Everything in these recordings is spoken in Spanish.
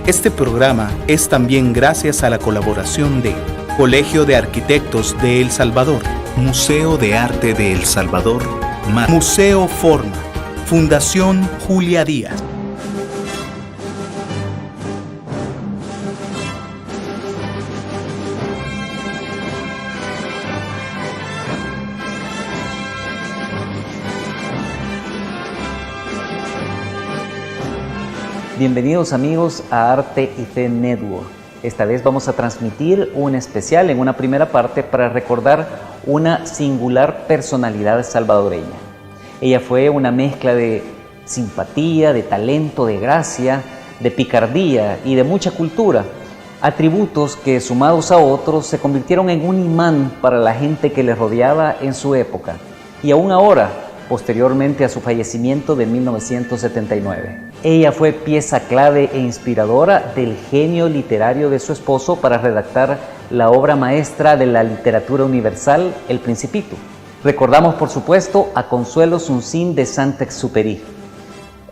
Este programa es también gracias a la colaboración de Colegio de Arquitectos de El Salvador, Museo de Arte de El Salvador, Museo Forma, Fundación Julia Díaz. Bienvenidos amigos a Arte y Fe Network. Esta vez vamos a transmitir un especial en una primera parte para recordar una singular personalidad salvadoreña. Ella fue una mezcla de simpatía, de talento, de gracia, de picardía y de mucha cultura. Atributos que sumados a otros se convirtieron en un imán para la gente que le rodeaba en su época. Y aún ahora, posteriormente a su fallecimiento de 1979. Ella fue pieza clave e inspiradora del genio literario de su esposo para redactar la obra maestra de la literatura universal, El Principito. Recordamos, por supuesto, a Consuelo Suncín de Saint-Exupéry.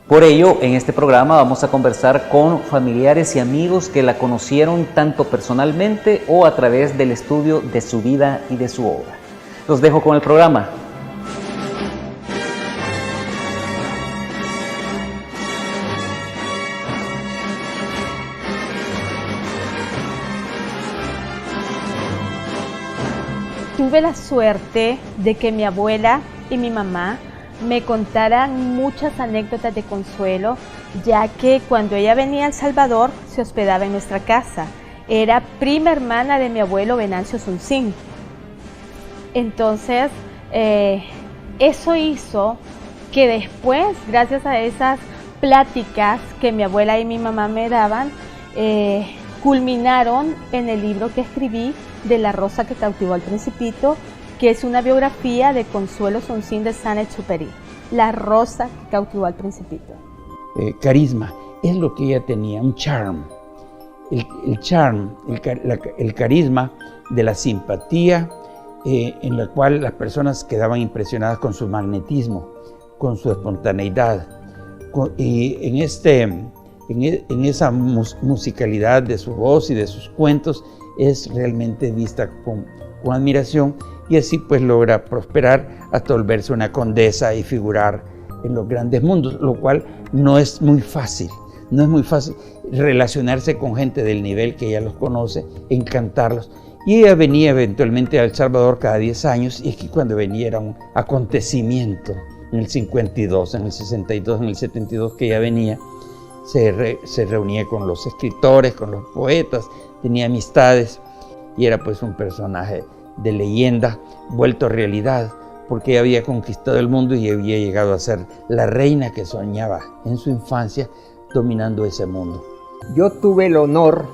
Por ello, en este programa vamos a conversar con familiares y amigos que la conocieron tanto personalmente o a través del estudio de su vida y de su obra. Los dejo con el programa. Tuve la suerte de que mi abuela y mi mamá me contaran muchas anécdotas de Consuelo, ya que cuando ella venía a El Salvador se hospedaba en nuestra casa. Era prima hermana de mi abuelo Venancio Suncín. Entonces, eso hizo que después, gracias a esas pláticas que mi abuela y mi mamá me daban, culminaron en el libro que escribí de La rosa que cautivó al Principito, que es una biografía de Consuelo Suncín de Saint-Exupéry. La rosa que cautivó al Principito. Carisma, es lo que ella tenía, un charm. El carisma de la simpatía, en la cual las personas quedaban impresionadas con su magnetismo, con su espontaneidad. Y en esa musicalidad de su voz y de sus cuentos es realmente vista con admiración, y así pues logra prosperar hasta volverse una condesa y figurar en los grandes mundos, lo cual no es muy fácil relacionarse con gente del nivel que ella los conoce, encantarlos. Y ella venía eventualmente a El Salvador cada 10 años, y es que cuando venía era un acontecimiento. En el 52, en el 62, en el 72 que ella venía, se reunía con los escritores, con los poetas, tenía amistades, y era pues un personaje de leyenda vuelto realidad, porque ella había conquistado el mundo y había llegado a ser la reina que soñaba en su infancia dominando ese mundo. Yo tuve el honor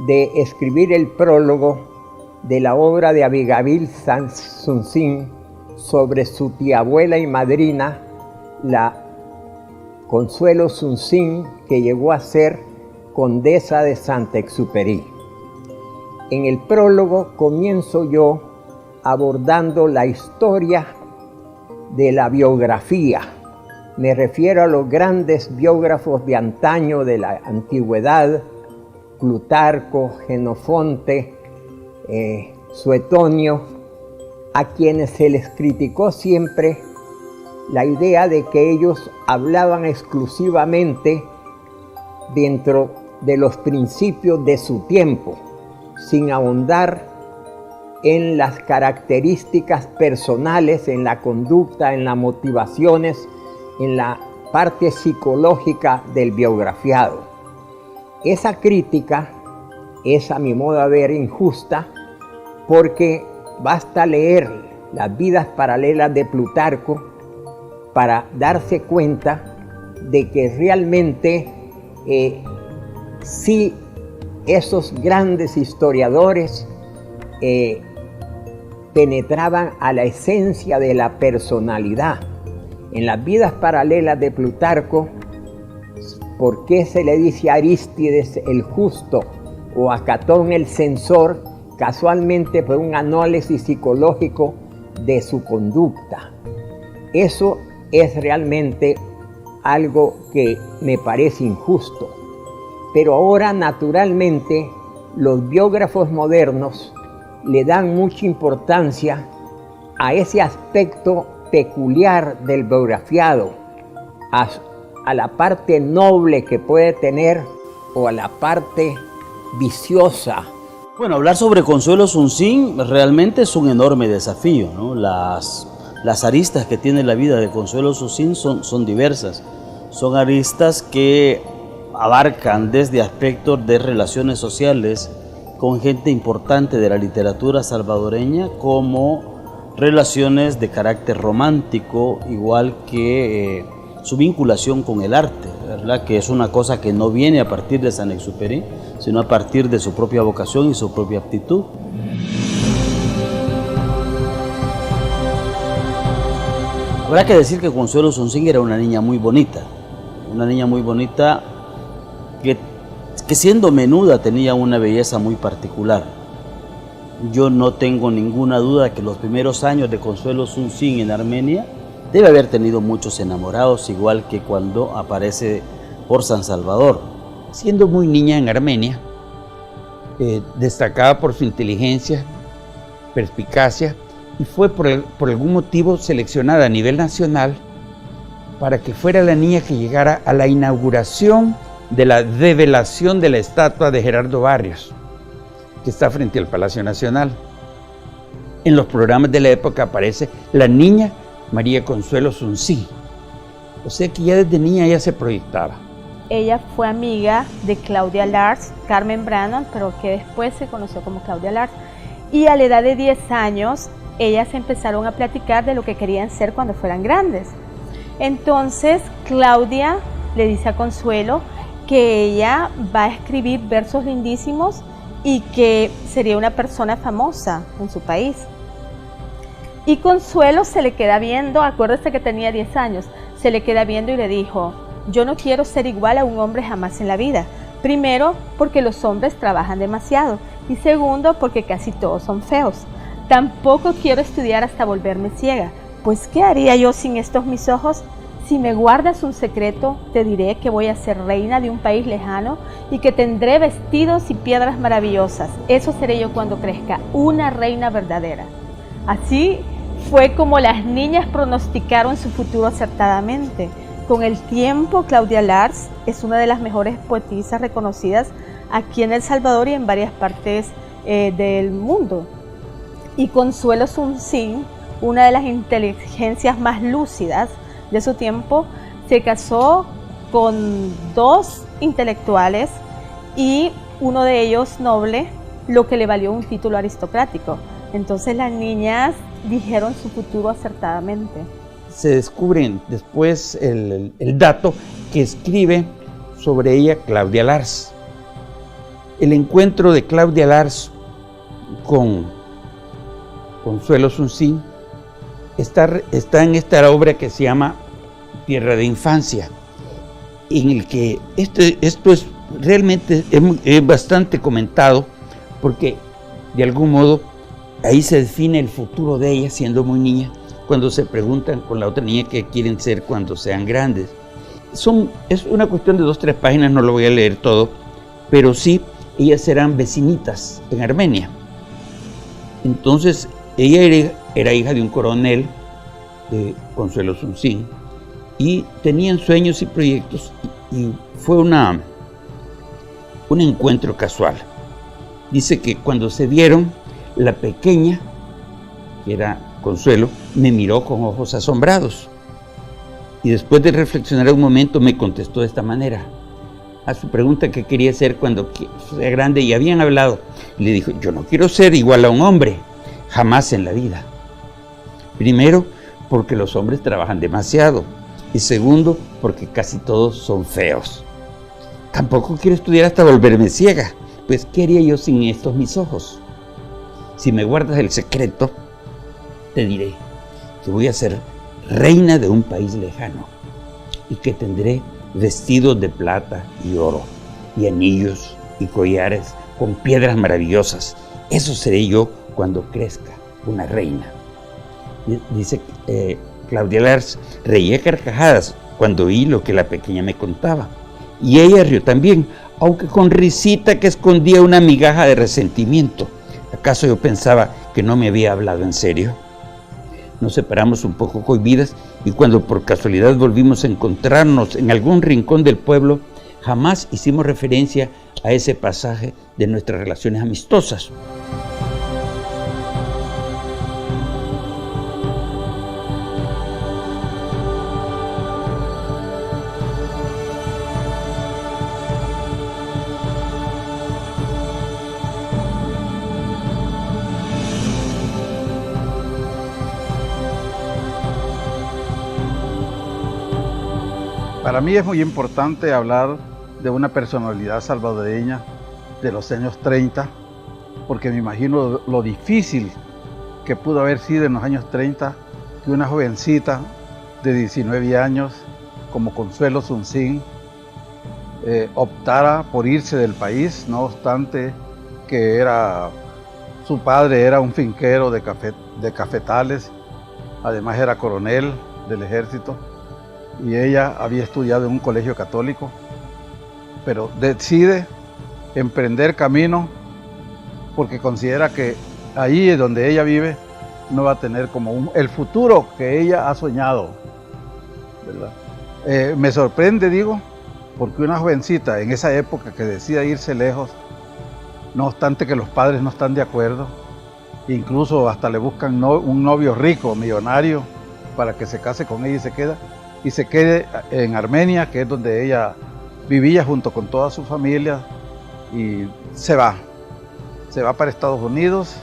de escribir el prólogo de la obra de Abigail Suncín sobre su tía abuela y madrina, la Consuelo Suncín, que llegó a ser condesa de Saint-Exupéry. En el prólogo comienzo yo abordando la historia de la biografía. Me refiero a los grandes biógrafos de antaño, de la antigüedad, Plutarco, Jenofonte, Suetonio, a quienes se les criticó siempre la idea de que ellos hablaban exclusivamente dentro de los principios de su tiempo, sin ahondar en las características personales, en la conducta, en las motivaciones, en la parte psicológica del biografiado. Esa crítica es, a mi modo de ver, injusta, porque basta leer las vidas paralelas de Plutarco para darse cuenta de que realmente sí, esos grandes historiadores penetraban a la esencia de la personalidad. En las vidas paralelas de Plutarco, ¿por qué se le dice a Arístides el justo o a Catón el censor? Casualmente por un análisis psicológico de su conducta. Eso es realmente algo que me parece injusto. Pero ahora, naturalmente, los biógrafos modernos le dan mucha importancia a ese aspecto peculiar del biografiado, a la parte noble que puede tener o a la parte viciosa. Bueno, hablar sobre Consuelo Suncín realmente es un enorme desafío, ¿no? Las aristas que tiene la vida de Consuelo Suncín son diversas. Son aristas que abarcan desde aspectos de relaciones sociales con gente importante de la literatura salvadoreña, como relaciones de carácter romántico, igual que su vinculación con el arte, ¿verdad? Que es una cosa que no viene a partir de Saint-Exupéry, sino a partir de su propia vocación y su propia aptitud. Habrá que decir que Consuelo Suncín era una niña muy bonita que siendo menuda tenía una belleza muy particular. Yo no tengo ninguna duda que los primeros años de Consuelo Suncín en Armenia debe haber tenido muchos enamorados, igual que cuando aparece por San Salvador. Siendo muy niña en Armenia, destacaba por su inteligencia, perspicacia, y fue por algún motivo seleccionada a nivel nacional para que fuera la niña que llegara a la inauguración de la develación de la estatua de Gerardo Barrios, que está frente al Palacio Nacional. En los programas de la época aparece la niña María Consuelo Suncín. O sea que ya desde niña ella se proyectaba. Ella fue amiga de Claudia Lars, Carmen Brannon, pero que después se conoció como Claudia Lars. Y a la edad de 10 años, ellas empezaron a platicar de lo que querían ser cuando fueran grandes. Entonces, Claudia le dice a Consuelo que ella va a escribir versos lindísimos y que sería una persona famosa en su país. Y Consuelo se le queda viendo, acuérdese que tenía 10 años, se le queda viendo y le dijo: yo no quiero ser igual a un hombre jamás en la vida. Primero, porque los hombres trabajan demasiado, y segundo, porque casi todos son feos. Tampoco quiero estudiar hasta volverme ciega, pues ¿qué haría yo sin estos mis ojos? Si me guardas un secreto, te diré que voy a ser reina de un país lejano y que tendré vestidos y piedras maravillosas. Eso seré yo cuando crezca, una reina verdadera. Así fue como las niñas pronosticaron su futuro acertadamente. Con el tiempo, Claudia Lars es una de las mejores poetisas reconocidas aquí en El Salvador y en varias partes del mundo. Y Consuelo Suncín, una de las inteligencias más lúcidas de su tiempo, se casó con 2 intelectuales y uno de ellos noble, lo que le valió un título aristocrático. Entonces las niñas dijeron su futuro acertadamente. Se descubre después el dato que escribe sobre ella Claudia Lars. El encuentro de Claudia Lars con Consuelo Suncín está en esta obra que se llama Tierra de Infancia, en el que esto es realmente es bastante comentado, porque de algún modo ahí se define el futuro de ella siendo muy niña, cuando se preguntan con la otra niña qué quieren ser cuando sean grandes. Es una cuestión de 2 o 3 páginas, no lo voy a leer todo, pero sí, ellas serán vecinitas en Armenia. Entonces, ella era hija de un coronel, Consuelo Suncín, y tenían sueños y proyectos, y fue un encuentro casual. Dice que cuando se vieron, la pequeña, que era Consuelo, me miró con ojos asombrados, y después de reflexionar un momento me contestó de esta manera a su pregunta que quería ser cuando sea grande, y habían hablado. Le dijo: yo no quiero ser igual a un hombre, jamás en la vida. Primero, porque los hombres trabajan demasiado, y segundo, porque casi todos son feos. Tampoco quiero estudiar hasta volverme ciega, pues ¿qué haría yo sin estos mis ojos? Si me guardas el secreto, te diré que voy a ser reina de un país lejano y que tendré vestidos de plata y oro, y anillos y collares con piedras maravillosas. Eso seré yo cuando crezca, una reina. Dice Claudia Lars: reía carcajadas cuando oí lo que la pequeña me contaba. y ella rió también, aunque con risita que escondía una migaja de resentimiento. ¿Acaso yo pensaba que no me había hablado en serio? Nos separamos un poco cohibidas y cuando por casualidad volvimos a encontrarnos en algún rincón del pueblo, jamás hicimos referencia a ese pasaje de nuestras relaciones amistosas. Para mí es muy importante hablar de una personalidad salvadoreña de los años 30, porque me imagino lo difícil que pudo haber sido en los años 30 que una jovencita de 19 años como Consuelo Suncín optara por irse del país, no obstante que su padre era un finquero de cafetales, además era coronel del ejército, y ella había estudiado en un colegio católico, pero decide emprender camino porque considera que allí donde ella vive no va a tener como el futuro que ella ha soñado, ¿verdad? Me sorprende, digo, porque una jovencita en esa época que decida irse lejos, no obstante que los padres no están de acuerdo, incluso hasta le buscan un novio rico, millonario, para que se case con ella y se quede en Armenia, que es donde ella vivía junto con toda su familia, y se va para Estados Unidos.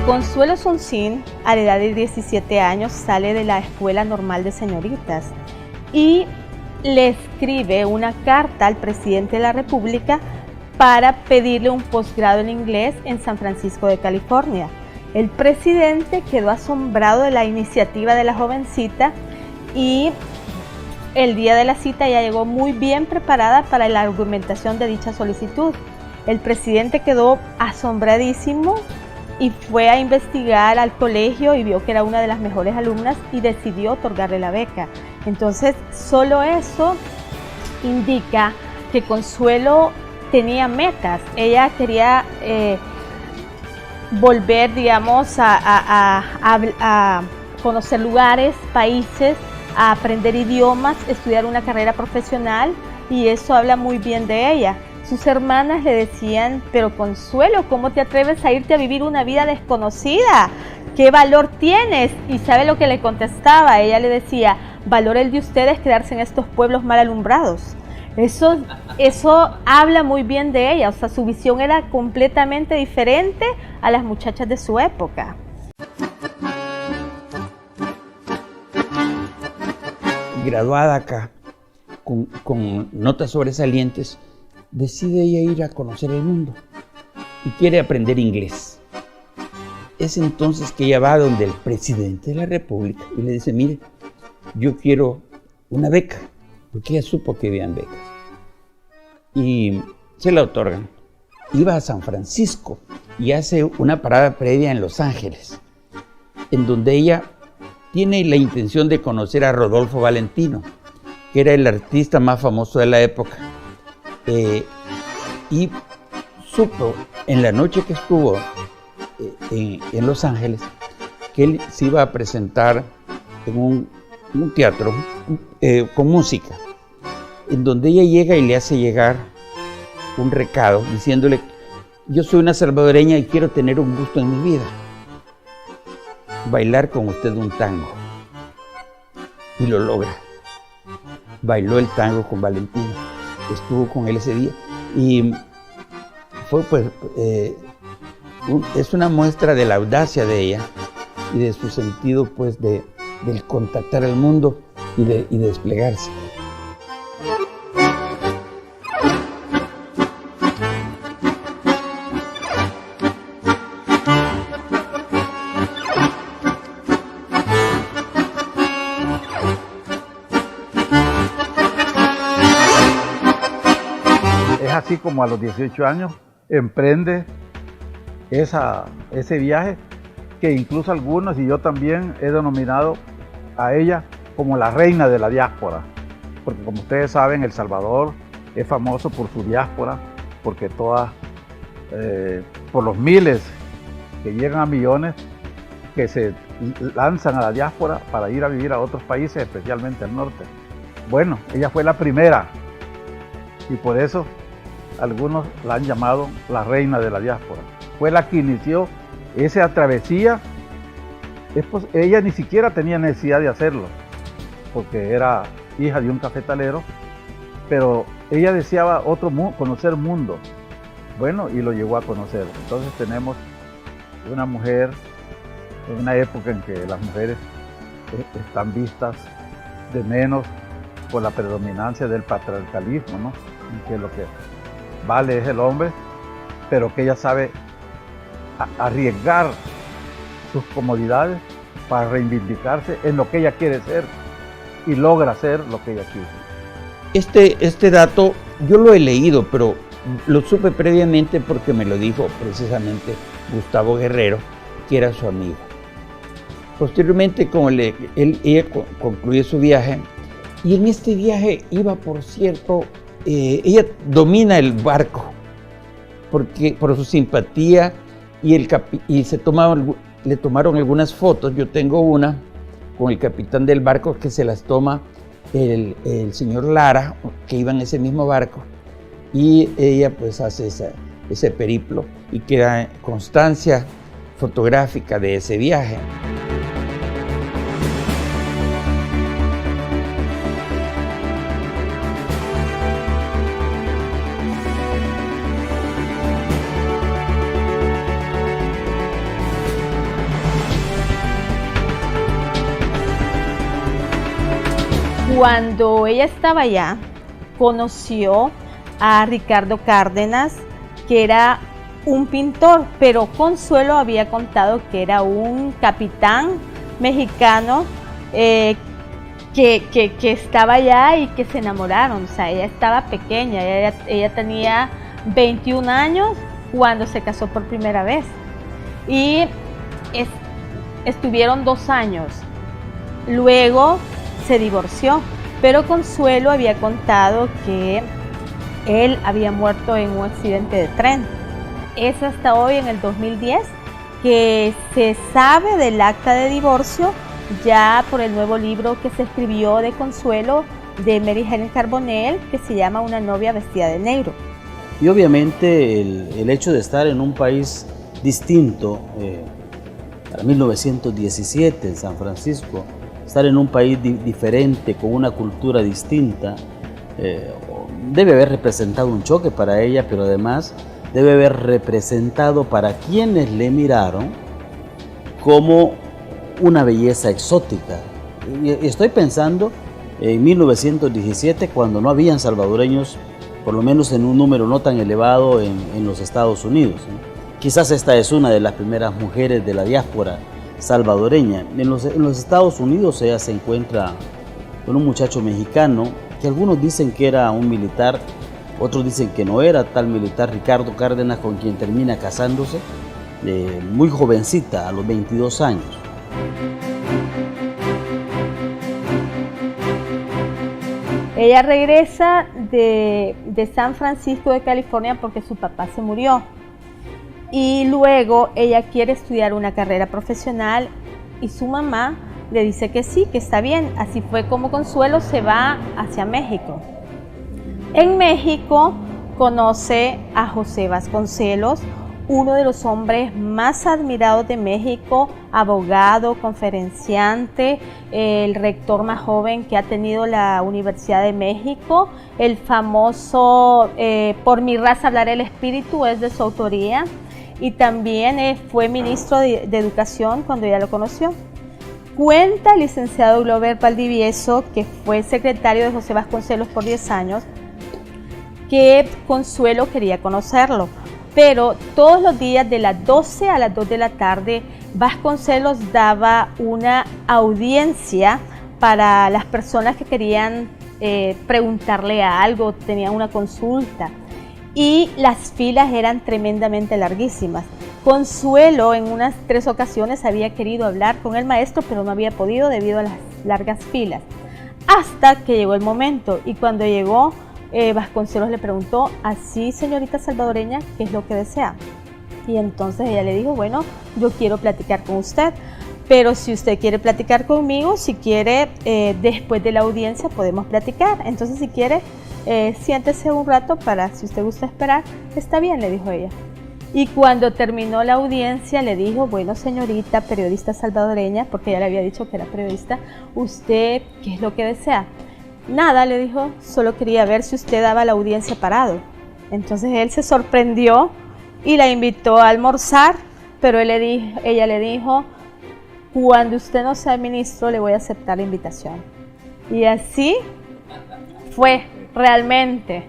Consuelo Suncín, a la edad de 17 años, sale de la Escuela Normal de Señoritas y le escribe una carta al presidente de la República para pedirle un posgrado en inglés en San Francisco de California. El presidente quedó asombrado de la iniciativa de la jovencita y el día de la cita ella llegó muy bien preparada para la argumentación de dicha solicitud. El presidente quedó asombradísimo y fue a investigar al colegio y vio que era una de las mejores alumnas y decidió otorgarle la beca. Entonces, solo eso indica que Consuelo tenía metas. Ella quería volver, digamos, a conocer lugares, países, a aprender idiomas, estudiar una carrera profesional, y eso habla muy bien de ella. Sus hermanas le decían: pero Consuelo, ¿cómo te atreves a irte a vivir una vida desconocida? ¿Qué valor tienes? ¿Y sabe lo que le contestaba? Ella le decía: valor el de ustedes quedarse en estos pueblos mal alumbrados. Eso habla muy bien de ella, o sea, su visión era completamente diferente a las muchachas de su época. Graduada acá, con notas sobresalientes, decide ella ir a conocer el mundo y quiere aprender inglés. Es entonces que ella va donde el presidente de la República y le dice: mire, yo quiero una beca, porque ella supo que habían becas. Y se la otorgan. Iba a San Francisco y hace una parada previa en Los Ángeles, en donde ella tiene la intención de conocer a Rodolfo Valentino, que era el artista más famoso de la época. Y supo en la noche que estuvo en Los Ángeles que él se iba a presentar en un teatro con música, en donde ella llega y le hace llegar un recado diciéndole: yo soy una salvadoreña y quiero tener un gusto en mi vida, bailar con usted un tango. Y lo logra. Bailó el tango con Valentino, estuvo con él ese día y fue es una muestra de la audacia de ella y de su sentido pues del contactar al mundo y de desplegarse. Así como a los 18 años emprende ese viaje que incluso algunos y yo también he denominado a ella como la reina de la diáspora, porque como ustedes saben, El Salvador es famoso por su diáspora, porque por los miles que llegan a millones que se lanzan a la diáspora para ir a vivir a otros países, especialmente al norte. Bueno, ella fue la primera y por eso algunos la han llamado la reina de la diáspora. Fue la que inició esa travesía. Ella ni siquiera tenía necesidad de hacerlo, porque era hija de un cafetalero, pero ella deseaba conocer el mundo. Bueno, y lo llegó a conocer. Entonces tenemos una mujer en una época en que las mujeres están vistas de menos por la predominancia del patriarcalismo, ¿no? En que lo que vale es el hombre, pero que ella sabe arriesgar sus comodidades para reivindicarse en lo que ella quiere ser y logra ser lo que ella quiere. Este dato yo lo he leído, pero lo supe previamente porque me lo dijo precisamente Gustavo Guerrero, que era su amigo. Posteriormente, como ella concluye su viaje, y en este viaje iba, por cierto, ella domina el barco por su simpatía y le tomaron algunas fotos. Yo tengo una con el capitán del barco que se las toma el señor Lara, que iba en ese mismo barco, y ella pues hace ese periplo y queda constancia fotográfica de ese viaje. Cuando ella estaba allá, conoció a Ricardo Cárdenas, que era un pintor, pero Consuelo había contado que era un capitán mexicano que estaba allá y que se enamoraron. O sea, ella estaba pequeña, ella tenía 21 años cuando se casó por primera vez y estuvieron 2 años. Luego se divorció, pero Consuelo había contado que él había muerto en un accidente de tren. Es hasta hoy, en el 2010, que se sabe del acta de divorcio, ya por el nuevo libro que se escribió de Consuelo, de Mary Helen Carbonell, que se llama Una novia vestida de negro. Y obviamente el hecho de estar en un país distinto, para 1917 en San Francisco, estar en un país diferente, con una cultura distinta, debe haber representado un choque para ella, pero además debe haber representado para quienes le miraron como una belleza exótica. Y estoy pensando en 1917, cuando no habían salvadoreños, por lo menos en un número no tan elevado en los Estados Unidos, ¿no? Quizás esta es una de las primeras mujeres de la diáspora salvadoreña. En los Estados Unidos ella se encuentra con un muchacho mexicano que algunos dicen que era un militar, otros dicen que no era tal militar, Ricardo Cárdenas, con quien termina casándose, muy jovencita, a los 22 años. Ella regresa de San Francisco de California porque su papá se murió. Y luego ella quiere estudiar una carrera profesional y su mamá le dice que sí, que está bien. Así fue como Consuelo se va hacia México. En México conoce a José Vasconcelos, uno de los hombres más admirados de México, abogado, conferenciante, el rector más joven que ha tenido la Universidad de México, el famoso Por mi raza hablará el espíritu, es de su autoría, y también fue ministro de Educación cuando ella lo conoció. Cuenta el licenciado Glover Valdivieso, que fue secretario de José Vasconcelos por 10 años, que Consuelo quería conocerlo, pero todos los días de las 12 a las 2 de la tarde Vasconcelos daba una audiencia para las personas que querían preguntarle algo, tenían una consulta, y las filas eran tremendamente larguísimas. Consuelo en unas 3 ocasiones había querido hablar con el maestro, pero no había podido debido a las largas filas, hasta que llegó el momento, y cuando llegó Vasconcelos le preguntó: así, señorita salvadoreña, ¿qué es lo que desea? Y entonces ella le dijo: bueno, yo quiero platicar con usted, pero si usted quiere platicar conmigo, si quiere, después de la audiencia podemos platicar. Entonces, si quiere, siéntese un rato para, si usted gusta esperar, está bien, le dijo ella. Y cuando terminó la audiencia le dijo: bueno, señorita periodista salvadoreña, porque ella le había dicho que era periodista, ¿usted qué es lo que desea? Nada, le dijo, solo quería ver si usted daba la audiencia parado. Entonces él se sorprendió y la invitó a almorzar, pero ella le dijo: cuando usted no sea ministro le voy a aceptar la invitación. Y así fue realmente.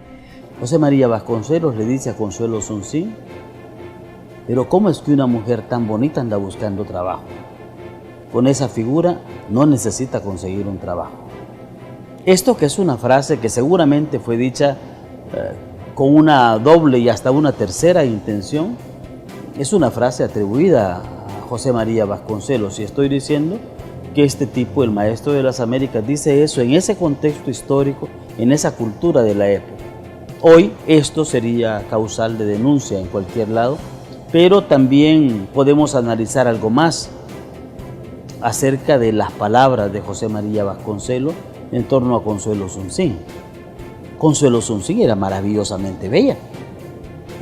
José María Vasconcelos le dice a Consuelo Sonsín: pero ¿cómo es que una mujer tan bonita anda buscando trabajo? Con esa figura no necesita conseguir un trabajo. Esto, que es una frase que seguramente fue dicha con una doble y hasta una tercera intención, es una frase atribuida a José María Vasconcelos, y estoy diciendo que este tipo, el maestro de las Américas, dice eso en ese contexto histórico, en esa cultura de la época. Hoy esto sería causal de denuncia en cualquier lado, pero también podemos analizar algo más acerca de las palabras de José María Vasconcelos en torno a Consuelo Sonsín. Consuelo Sonsín era maravillosamente bella.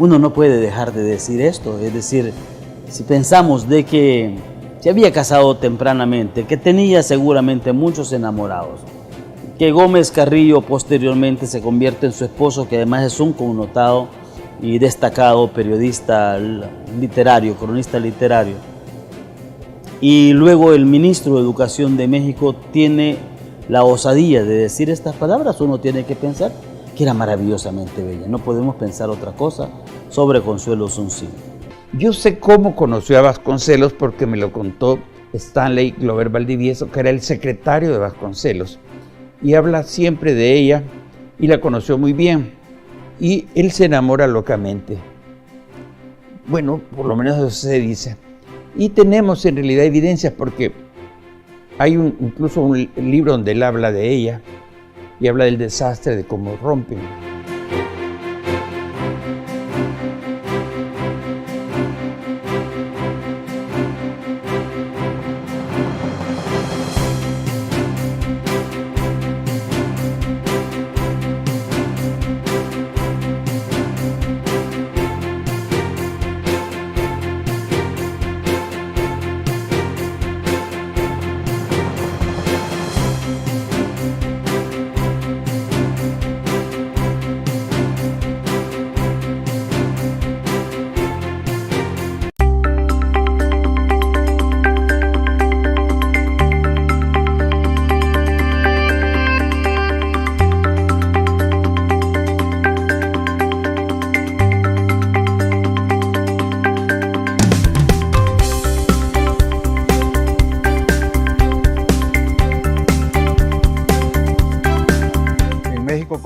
Uno no puede dejar de decir esto, es decir, si pensamos de que se había casado tempranamente, que tenía seguramente muchos enamorados, que Gómez Carrillo posteriormente se convierte en su esposo, que además es un connotado y destacado periodista literario, cronista literario, y luego el ministro de Educación de México tiene la osadía de decir estas palabras, uno tiene que pensar que era maravillosamente bella. No podemos pensar otra cosa sobre Consuelo Sonsín. Yo sé cómo conoció a Vasconcelos porque me lo contó Stanley Glover Valdivieso, que era el secretario de Vasconcelos, y habla siempre de ella y la conoció muy bien. Y él se enamora locamente. Bueno, por lo menos eso se dice. Y tenemos en realidad evidencias porque hay incluso un libro donde él habla de ella y habla del desastre, de cómo rompen.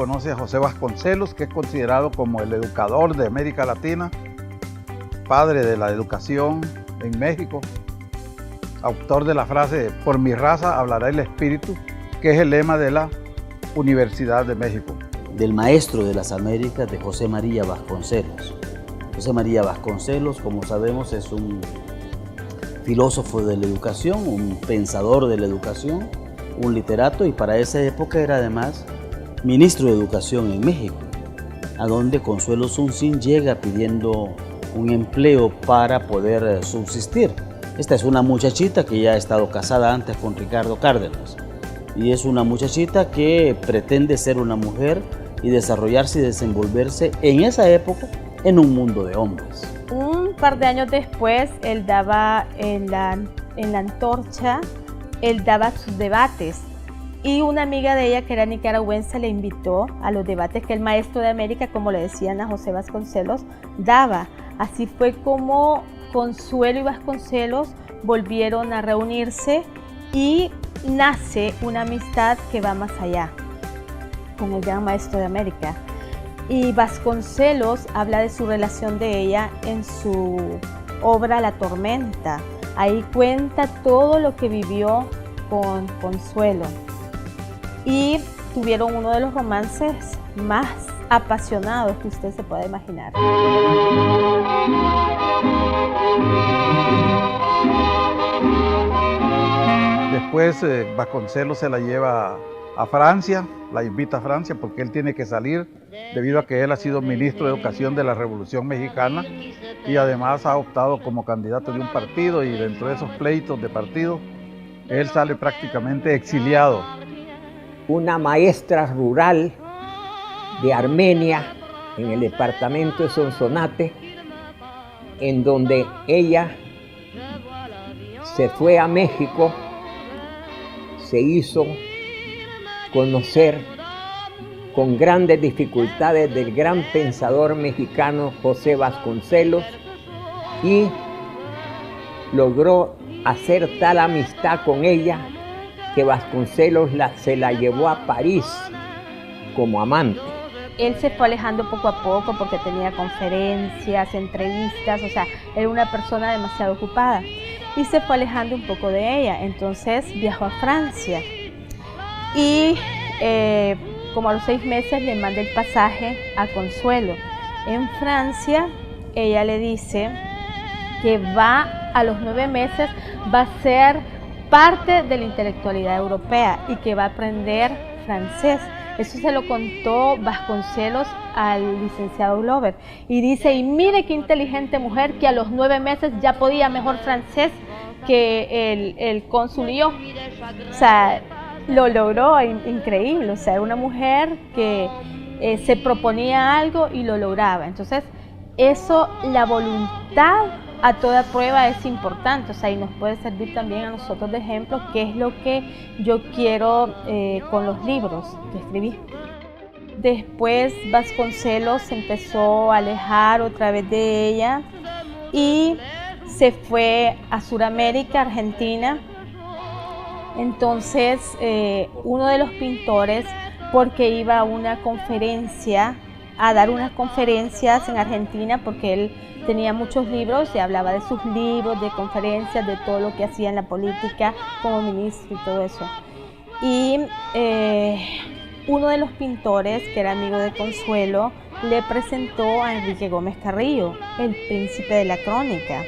conoce a José Vasconcelos, que es considerado como el educador de América Latina, padre de la educación en México, autor de la frase "por mi raza hablará el espíritu", que es el lema de la Universidad de México. Del maestro de las Américas, de José María Vasconcelos. José María Vasconcelos, como sabemos, es un filósofo de la educación, un pensador de la educación, un literato, y para esa época era además ministro de Educación en México, a donde Consuelo Suncín llega pidiendo un empleo para poder subsistir. Esta es una muchachita que ya ha estado casada antes con Ricardo Cárdenas, y es una muchachita que pretende ser una mujer y desarrollarse y desenvolverse en esa época en un mundo de hombres. Un par de años después, él daba en la Antorcha, él daba sus debates, y una amiga de ella que era nicaragüense le invitó a los debates que el maestro de América, como le decían a José Vasconcelos, daba. Así fue como Consuelo y Vasconcelos volvieron a reunirse y nace una amistad que va más allá con el gran maestro de América. Y Vasconcelos habla de su relación de ella en su obra La Tormenta. Ahí cuenta todo lo que vivió con Consuelo. Y tuvieron uno de los romances más apasionados que usted se pueda imaginar. Después Vasconcelos se la lleva a Francia, la invita a Francia porque él tiene que salir debido a que él ha sido ministro de Educación de la Revolución Mexicana y además ha optado como candidato de un partido, y dentro de esos pleitos de partido él sale prácticamente exiliado. Una maestra rural de Armenia, en el departamento de Sonsonate, en donde ella se fue a México, se hizo conocer con grandes dificultades del gran pensador mexicano José Vasconcelos, y logró hacer tal amistad con ella que Vasconcelos se la llevó a París como amante. Él se fue alejando poco a poco porque tenía conferencias, entrevistas, o sea, era una persona demasiado ocupada y se fue alejando un poco de ella. Entonces viajó a Francia y como a los 6 meses le manda el pasaje a Consuelo. En Francia ella le dice que a los 9 meses va a ser parte de la intelectualidad europea y que va a aprender francés. Eso se lo contó Vasconcelos al licenciado Glover. Y dice, y mire qué inteligente mujer que a los 9 meses ya podía mejor francés que el cónsul y yo. O sea, lo logró, increíble. O sea, era una mujer que se proponía algo y lo lograba. Entonces, eso, la voluntad a toda prueba es importante, o sea, y nos puede servir también a nosotros de ejemplo, que es lo que yo quiero con los libros que escribí. Después Vasconcelos se empezó a alejar otra vez de ella y se fue a Sudamérica, Argentina. Entonces uno de los pintores, porque iba a una conferencia, a dar unas conferencias en Argentina, porque él tenía muchos libros y hablaba de sus libros, de conferencias, de todo lo que hacía en la política como ministro y todo eso. Y uno de los pintores, que era amigo de Consuelo, le presentó a Enrique Gómez Carrillo, el príncipe de la crónica.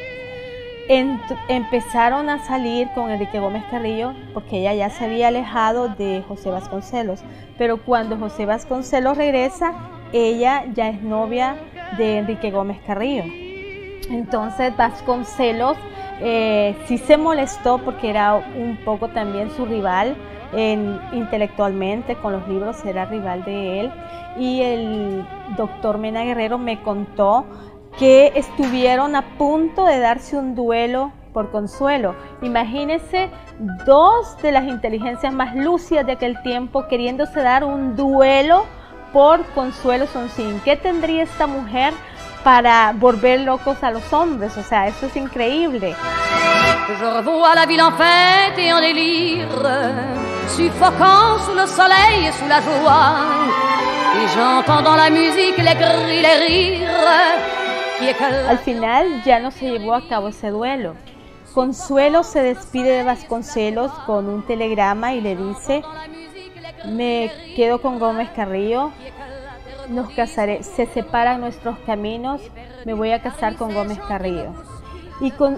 Empezaron a salir con Enrique Gómez Carrillo porque ella ya se había alejado de José Vasconcelos, pero cuando José Vasconcelos regresa, ella ya es novia de Enrique Gómez Carrillo. Entonces Vasconcelos sí se molestó porque era un poco también su rival intelectualmente, con los libros era rival de él, y el doctor Mena Guerrero me contó que estuvieron a punto de darse un duelo por Consuelo. Imagínense, 2 de las inteligencias más lúcidas de aquel tiempo queriéndose dar un duelo por Consuelo Suncín. ¿Qué tendría esta mujer para volver locos a los hombres? O sea, eso es increíble. Je revois la ville en fête et en délire, suffoquant sous le soleil et sous la joie. Et j'entends dans la musique les cris, les rires qui éclatent. Al final ya no se llevó a cabo ese duelo. Consuelo se despide de Vasconcelos con un telegrama y le dice: me quedo con Gómez Carrillo, nos casaré, se separan nuestros caminos, me voy a casar con Gómez Carrillo.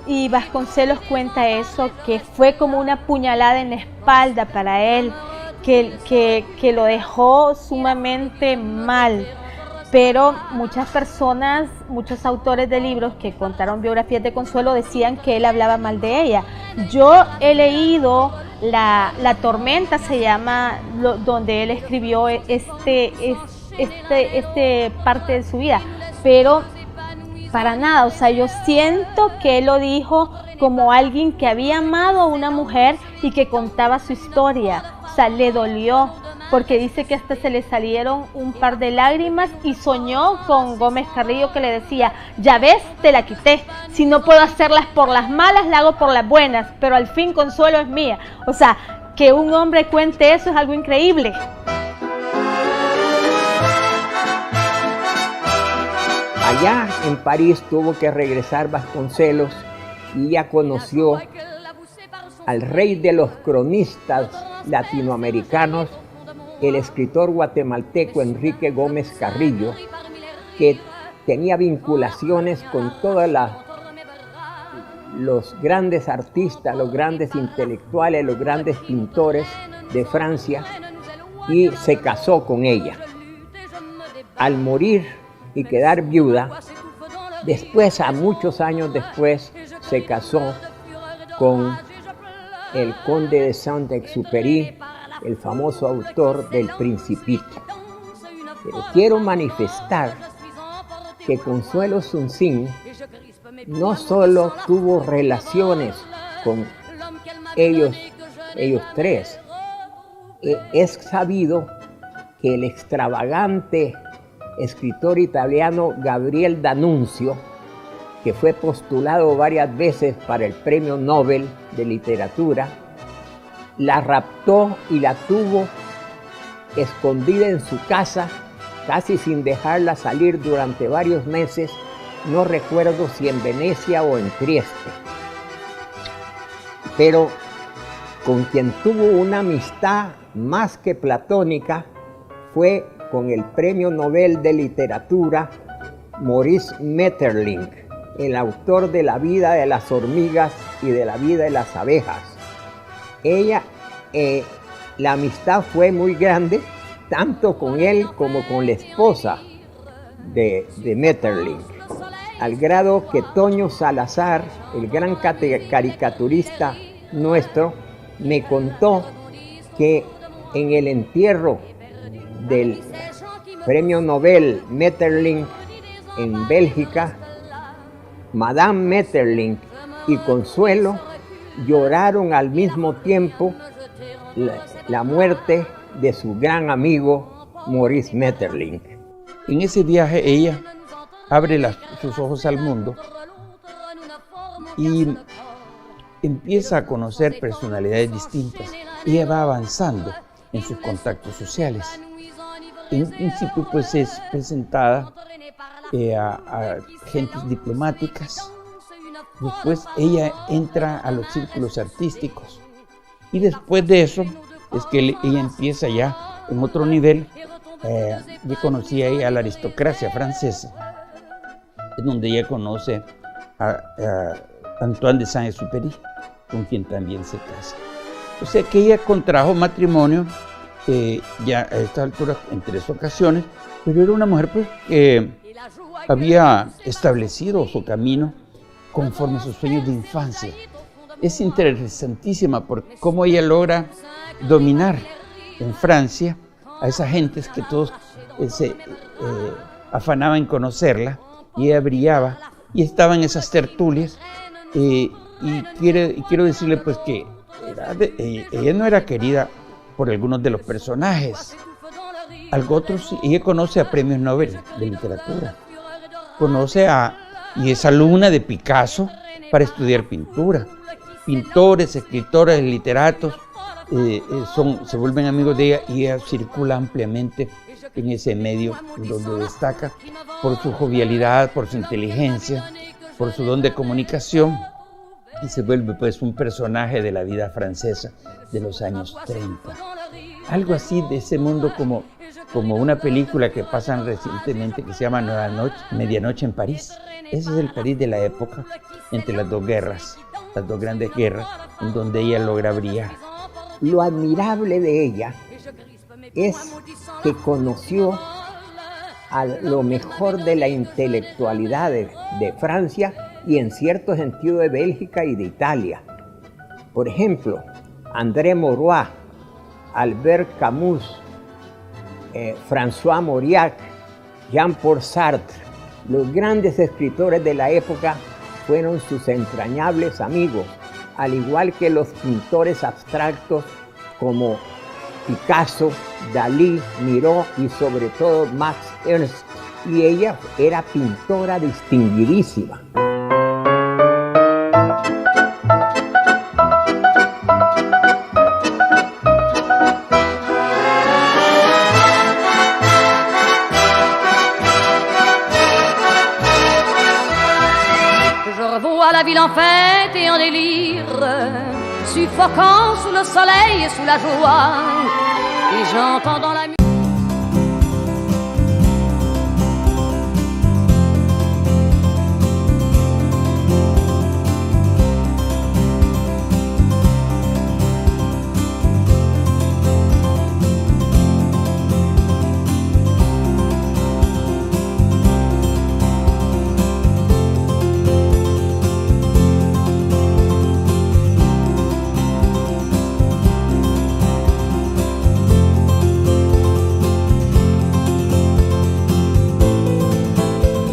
Y Vasconcelos cuenta eso, que fue como una puñalada en la espalda para él, que lo dejó sumamente mal. Pero muchas personas, muchos autores de libros que contaron biografías de Consuelo decían que él hablaba mal de ella. Yo he leído La Tormenta, se llama, donde él escribió este parte de su vida, pero para nada, o sea, yo siento que él lo dijo como alguien que había amado a una mujer y que contaba su historia. O sea, le dolió, porque dice que hasta se le salieron un par de lágrimas y soñó con Gómez Carrillo, que le decía: ya ves, te la quité, si no puedo hacerlas por las malas, la hago por las buenas, pero al fin Consuelo es mía. O sea, que un hombre cuente eso es algo increíble. Allá en París tuvo que regresar Vasconcelos y ya conoció al rey de los cronistas latinoamericanos, el escritor guatemalteco Enrique Gómez Carrillo, que tenía vinculaciones con todos los grandes artistas, los grandes intelectuales, los grandes pintores de Francia, y se casó con ella. Al morir y quedar viuda, después, a muchos años después, se casó con el conde de Saint-Exupéry, el famoso autor del Principito. Pero quiero manifestar que Consuelo Suncín no solo tuvo relaciones con ellos tres. Es sabido que el extravagante escritor italiano Gabriel D'Annunzio, que fue postulado varias veces para el Premio Nobel de Literatura, la raptó y la tuvo escondida en su casa, casi sin dejarla salir durante varios meses. No recuerdo si en Venecia o en Trieste. Pero con quien tuvo una amistad más que platónica fue con el Premio Nobel de Literatura Maurice Maeterlinck, el autor de La vida de las hormigas y de La vida de las abejas. La amistad fue muy grande, tanto con él como con la esposa de Maeterlinck, al grado que Toño Salazar, el gran caricaturista nuestro, me contó que en el entierro del Premio Nobel Maeterlinck en Bélgica, Madame Maeterlinck y Consuelo lloraron al mismo tiempo la muerte de su gran amigo Maurice Maeterlinck. En ese viaje ella abre sus ojos al mundo y empieza a conocer personalidades distintas. Ella va avanzando en sus contactos sociales. En un principio pues es presentada a gentes diplomáticas. Después ella entra a los círculos artísticos y después de eso es que ella empieza ya en otro nivel. Yo conocí a ella a la aristocracia francesa, en donde ella conoce a Antoine de Saint-Exupéry, con quien también se casa. O sea que ella contrajo matrimonio ya a esta altura en 3 ocasiones, pero era una mujer pues, que había establecido su camino conforme a sus sueños de infancia. Es interesantísima por cómo ella logra dominar en Francia a esas gentes que todos se afanaban en conocerla, y ella brillaba y estaba en esas tertulias, y quiero decirle pues que ella no era querida por algunos de los personajes. Algo otro sí, ella conoce a premios Nobel de literatura, y es alumna de Picasso para estudiar pintura. Pintores, escritores, literatos se vuelven amigos de ella, y ella circula ampliamente en ese medio donde destaca por su jovialidad, por su inteligencia, por su don de comunicación, y se vuelve pues un personaje de la vida francesa de los años 30. Algo así de ese mundo como una película que pasan recientemente que se llama Medianoche en París. Ese es el París de la época entre las dos guerras, las dos grandes guerras, en donde ella logra brillar. Lo admirable de ella es que conoció a lo mejor de la intelectualidad de Francia y en cierto sentido de Bélgica y de Italia. Por ejemplo, André Maurois, Albert Camus, François Mauriac, Jean-Paul Sartre, los grandes escritores de la época fueron sus entrañables amigos, al igual que los pintores abstractos como Picasso, Dalí, Miró y sobre todo Max Ernst. Y ella era pintora distinguidísima. La ville en fête et en délire, suffocant sous le soleil et sous la joie, et j'entends dans la musique.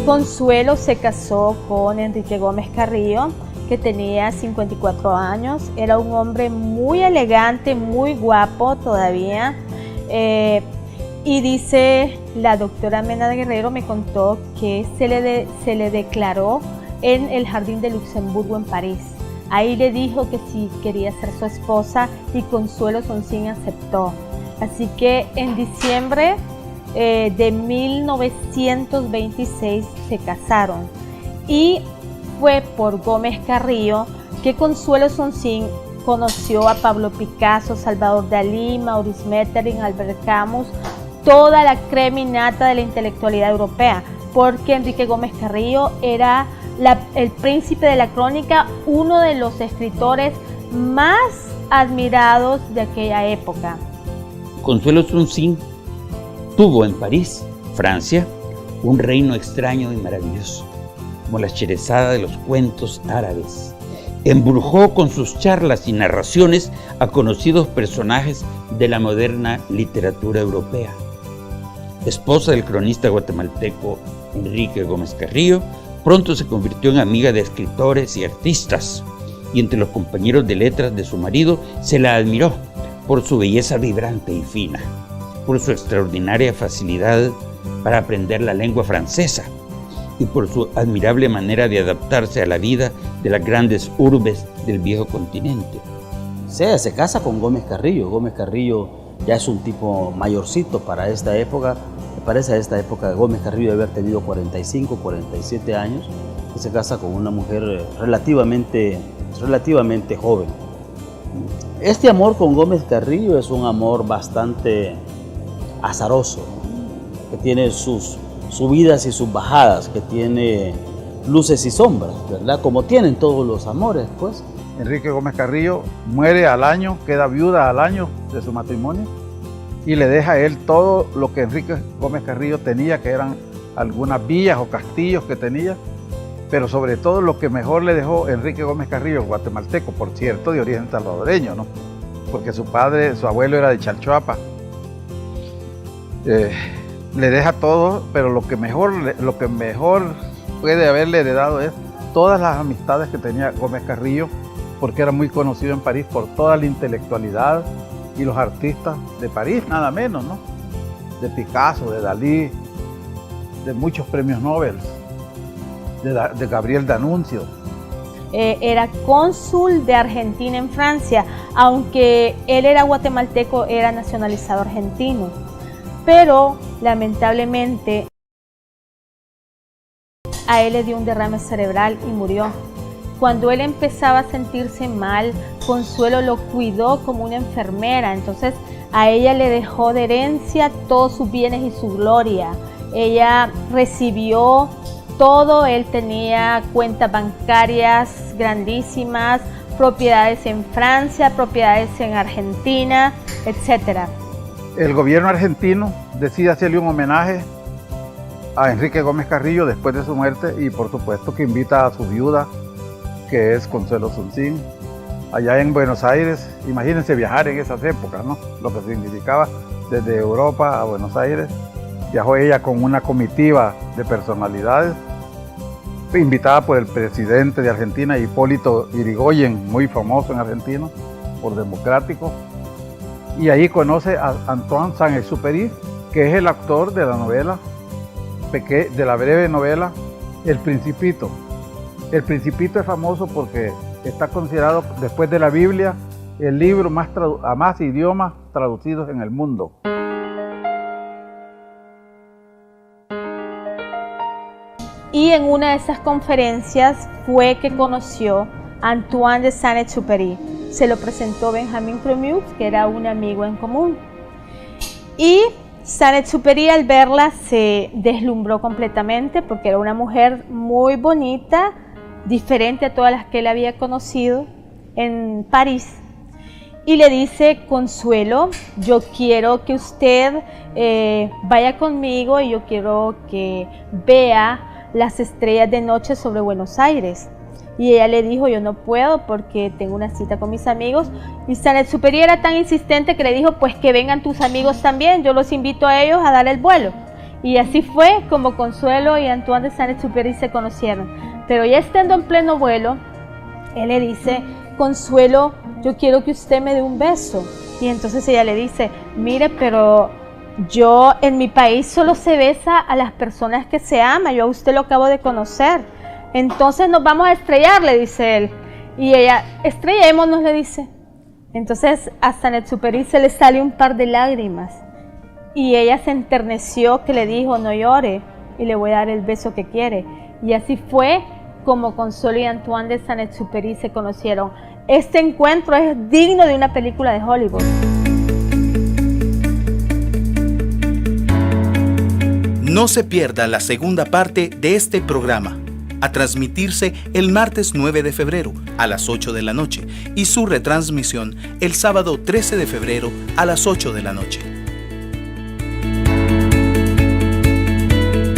Consuelo se casó con Enrique Gómez Carrillo, que tenía 54 años. Era un hombre muy elegante, muy guapo todavía. Y dice la doctora Mena Guerrero, me contó que se le declaró en el Jardín de Luxemburgo en París. Ahí le dijo que sí quería ser su esposa y Consuelo Sonsín aceptó. Así que en diciembre de 1926 se casaron y fue por Gómez Carrillo que Consuelo Sonsín conoció a Pablo Picasso, Salvador Dalí, Maurice Maeterlinck, Albert Camus, toda la creminata de la intelectualidad europea, porque Enrique Gómez Carrillo era el príncipe de la crónica, uno de los escritores más admirados de aquella época. Consuelo Sonsín tuvo en París, Francia, un reino extraño y maravilloso, como la Sherezada de los cuentos árabes. Embrujó con sus charlas y narraciones a conocidos personajes de la moderna literatura europea. Esposa del cronista guatemalteco Enrique Gómez Carrillo, pronto se convirtió en amiga de escritores y artistas, y entre los compañeros de letras de su marido se la admiró por su belleza vibrante y fina, por su extraordinaria facilidad para aprender la lengua francesa y por su admirable manera de adaptarse a la vida de las grandes urbes del viejo continente. Se casa con Gómez Carrillo. Gómez Carrillo ya es un tipo mayorcito para esta época. Me parece a esta época Gómez Carrillo debe haber tenido 45, 47 años y se casa con una mujer relativamente joven. Este amor con Gómez Carrillo es un amor bastante azaroso, que tiene sus subidas y sus bajadas, que tiene luces y sombras, ¿verdad? Como tienen todos los amores, pues. Enrique Gómez Carrillo muere al año, queda viuda al año de su matrimonio y le deja a él todo lo que Enrique Gómez Carrillo tenía, que eran algunas villas o castillos que tenía, pero sobre todo lo que mejor le dejó Enrique Gómez Carrillo, guatemalteco, por cierto, de origen salvadoreño, ¿no? Porque su abuelo era de Chalchuapa. Le deja todo, pero lo que mejor puede haberle heredado es todas las amistades que tenía Gómez Carrillo, porque era muy conocido en París por toda la intelectualidad y los artistas de París, nada menos, ¿no? De Picasso, de Dalí, de muchos premios Nobel, de Gabriel D'Annunzio. Era cónsul de Argentina en Francia, aunque él era guatemalteco, era nacionalizado argentino. pero lamentablemente a él le dio un derrame cerebral y murió. Cuando él empezaba a sentirse mal, Consuelo lo cuidó como una enfermera, entonces a ella le dejó de herencia todos sus bienes y su gloria. Ella recibió todo, él tenía cuentas bancarias grandísimas, propiedades en Francia, propiedades en Argentina, etc. El gobierno argentino decide hacerle un homenaje a Enrique Gómez Carrillo después de su muerte y por supuesto que invita a su viuda, que es Consuelo Suncín, allá en Buenos Aires. Imagínense viajar en esas épocas, ¿no? Lo que significaba desde Europa a Buenos Aires. Viajó ella con una comitiva de personalidades, invitada por el presidente de Argentina, Hipólito Yrigoyen, muy famoso en Argentina, por democrático. Y ahí conoce a Antoine Saint-Exupéry, que es el autor de la novela, de la breve novela El Principito. El Principito es famoso porque está considerado, después de la Biblia, el libro a más idiomas traducidos en el mundo. Y en una de esas conferencias fue que conoció a Antoine de Saint-Exupéry. Se lo presentó Benjamin Cremieux, que era un amigo en común. Y Saint-Exupéry, al verla, se deslumbró completamente porque era una mujer muy bonita, diferente a todas las que él había conocido en París. Y le dice: Consuelo, yo quiero que usted vaya conmigo y yo quiero que vea las estrellas de noche sobre Buenos Aires. Y ella le dijo: yo no puedo porque tengo una cita con mis amigos. Y Saint-Exupéry era tan insistente que le dijo: pues que vengan tus amigos también, yo los invito a ellos a dar el vuelo. Y así fue como Consuelo y Antoine de Saint-Exupéry se conocieron. Pero ya estando en pleno vuelo, él le dice: Consuelo, yo quiero que usted me dé un beso. Y entonces ella le dice: mire, pero yo en mi país solo se besa a las personas que se aman, yo a usted lo acabo de conocer, entonces nos vamos a estrellar, le dice él. Y ella: estrellémonos, le dice. Entonces a Saint-Exupéry se le sale un par de lágrimas y ella se enterneció, que le dijo: no llore y le voy a dar el beso que quiere. Y así fue como Consuelo y Antoine de Saint-Exupéry se conocieron. Este encuentro es digno de una película de Hollywood. No se pierda la segunda parte de este programa, a transmitirse el martes 9 de febrero a las 8 de la noche y su retransmisión el sábado 13 de febrero a las 8 de la noche.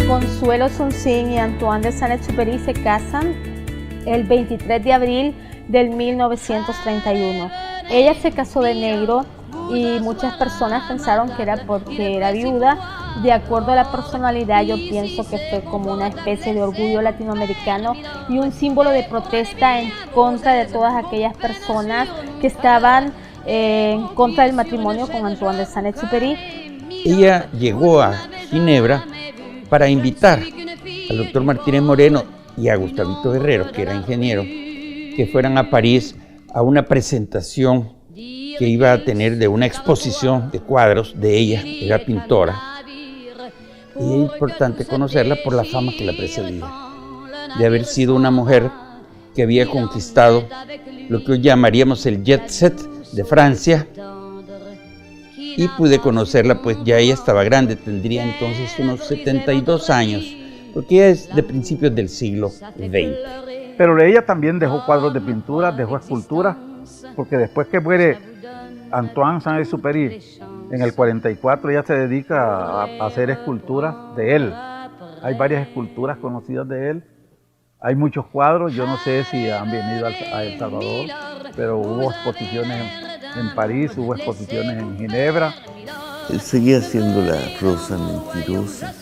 Consuelo Suncín y Antoine de Saint-Exupéry se casan el 23 de abril del 1931. Ella se casó de negro y muchas personas pensaron que era porque era viuda. De acuerdo a la personalidad, yo pienso que fue como una especie de orgullo latinoamericano y un símbolo de protesta en contra de todas aquellas personas que estaban en contra del matrimonio con Antoine de Saint-Exupéry. Ella llegó a Ginebra para invitar al doctor Martínez Moreno y a Gustavito Guerrero, que era ingeniero, que fueran a París a una presentación que iba a tener de una exposición de cuadros de ella, era pintora. Y es importante conocerla por la fama que la precedía, de haber sido una mujer que había conquistado lo que hoy llamaríamos el jet set de Francia. Y pude conocerla, pues ya ella estaba grande, tendría entonces unos 72 años, porque ella es de principios del siglo XX. Pero ella también dejó cuadros de pintura, dejó esculturas, porque después que muere Antoine Saint-Exupéry en el 44, ella se dedica a hacer esculturas de él. Hay varias esculturas conocidas de él, hay muchos cuadros, yo no sé si han venido a El Salvador, pero hubo exposiciones en París, hubo exposiciones en Ginebra. Él seguía siendo la rosa mentirosa,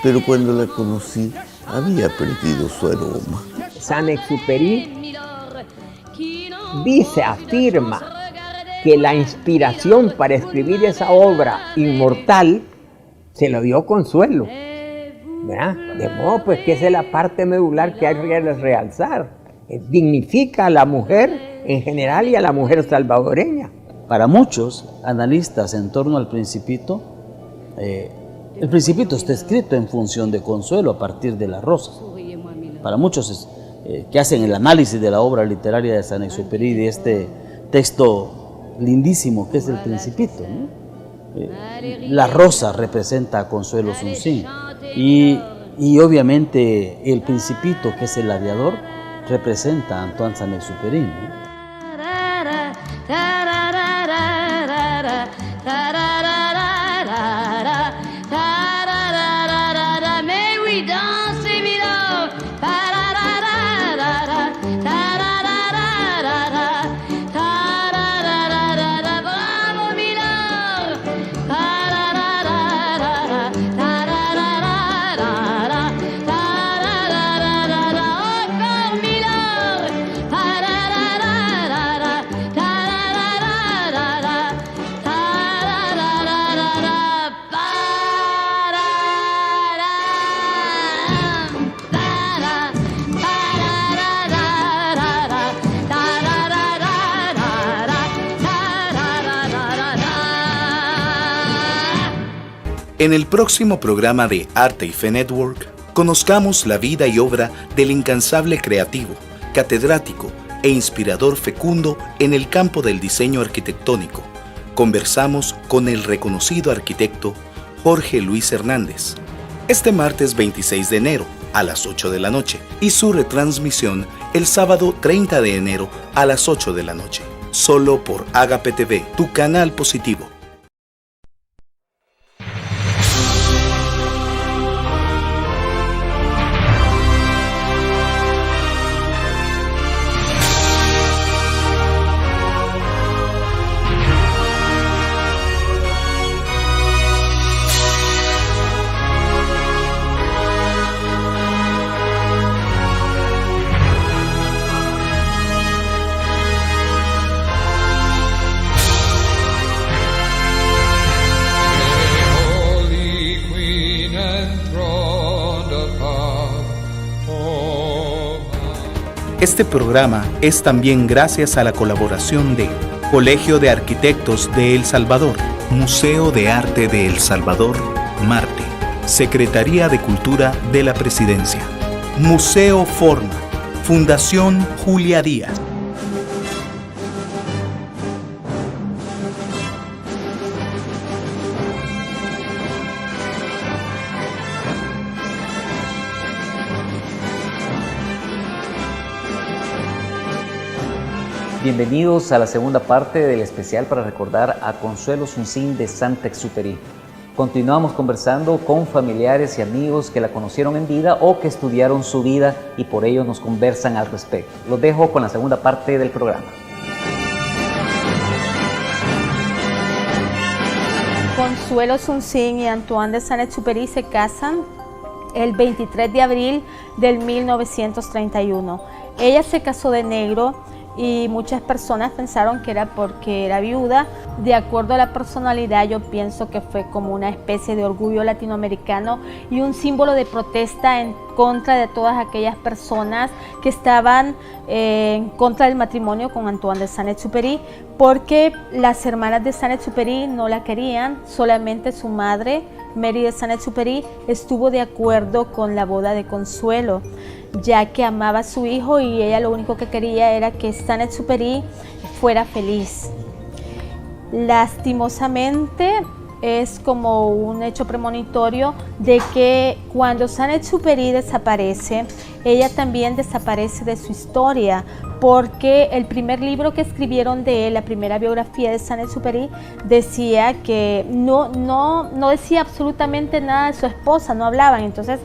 pero cuando la conocí había perdido su aroma. Saint-Exupéry afirma que la inspiración para escribir esa obra inmortal se lo dio Consuelo, ¿verdad? De modo pues que esa es la parte medular que hay que realzar. Dignifica a la mujer en general y a la mujer salvadoreña. Para muchos analistas en torno al Principito, El Principito está escrito en función de Consuelo a partir de las rosas. Para muchos que hacen el análisis de la obra literaria de Saint-Exupéry, de este texto lindísimo que es el Principito, ¿no? La rosa representa a Consuelo Sunsin y obviamente el Principito, que es el aviador, representa a Antoine Saint-Exupéry, ¿no? En el próximo programa de Arte y Fe Network, conozcamos la vida y obra del incansable creativo, catedrático e inspirador fecundo en el campo del diseño arquitectónico. Conversamos con el reconocido arquitecto Jorge Luis Hernández. Este martes 26 de enero a las 8 de la noche y su retransmisión el sábado 30 de enero a las 8 de la noche. Solo por Agape TV, tu canal positivo. Este programa es también gracias a la colaboración de Colegio de Arquitectos de El Salvador, Museo de Arte de El Salvador, Marte, Secretaría de Cultura de la Presidencia, Museo Forma, Fundación Julia Díaz. Bienvenidos a la segunda parte del especial para recordar a Consuelo Sunsin de Saint-Exupéry. Continuamos conversando con familiares y amigos que la conocieron en vida o que estudiaron su vida y por ello nos conversan al respecto. Los dejo con la segunda parte del programa. Consuelo Sunsin y Antoine de Saint-Exupéry se casan el 23 de abril del 1931. Ella se casó de negro y muchas personas pensaron que era porque era viuda. De acuerdo a la personalidad, yo pienso que fue como una especie de orgullo latinoamericano y un símbolo de protesta en contra de todas aquellas personas que estaban en contra del matrimonio con Antoine de Saint-Exupéry, porque las hermanas de Saint-Exupéry no la querían, solamente su madre, Mary de Saint-Exupéry, estuvo de acuerdo con la boda de Consuelo, ya que amaba a su hijo y ella lo único que quería era que Saint-Exupéry fuera feliz. Lastimosamente es como un hecho premonitorio de que cuando Saint-Exupéry desaparece, ella también desaparece de su historia, porque el primer libro que escribieron de él, la primera biografía de Saint-Exupéry, decía que no decía absolutamente nada de su esposa, no hablaban. Entonces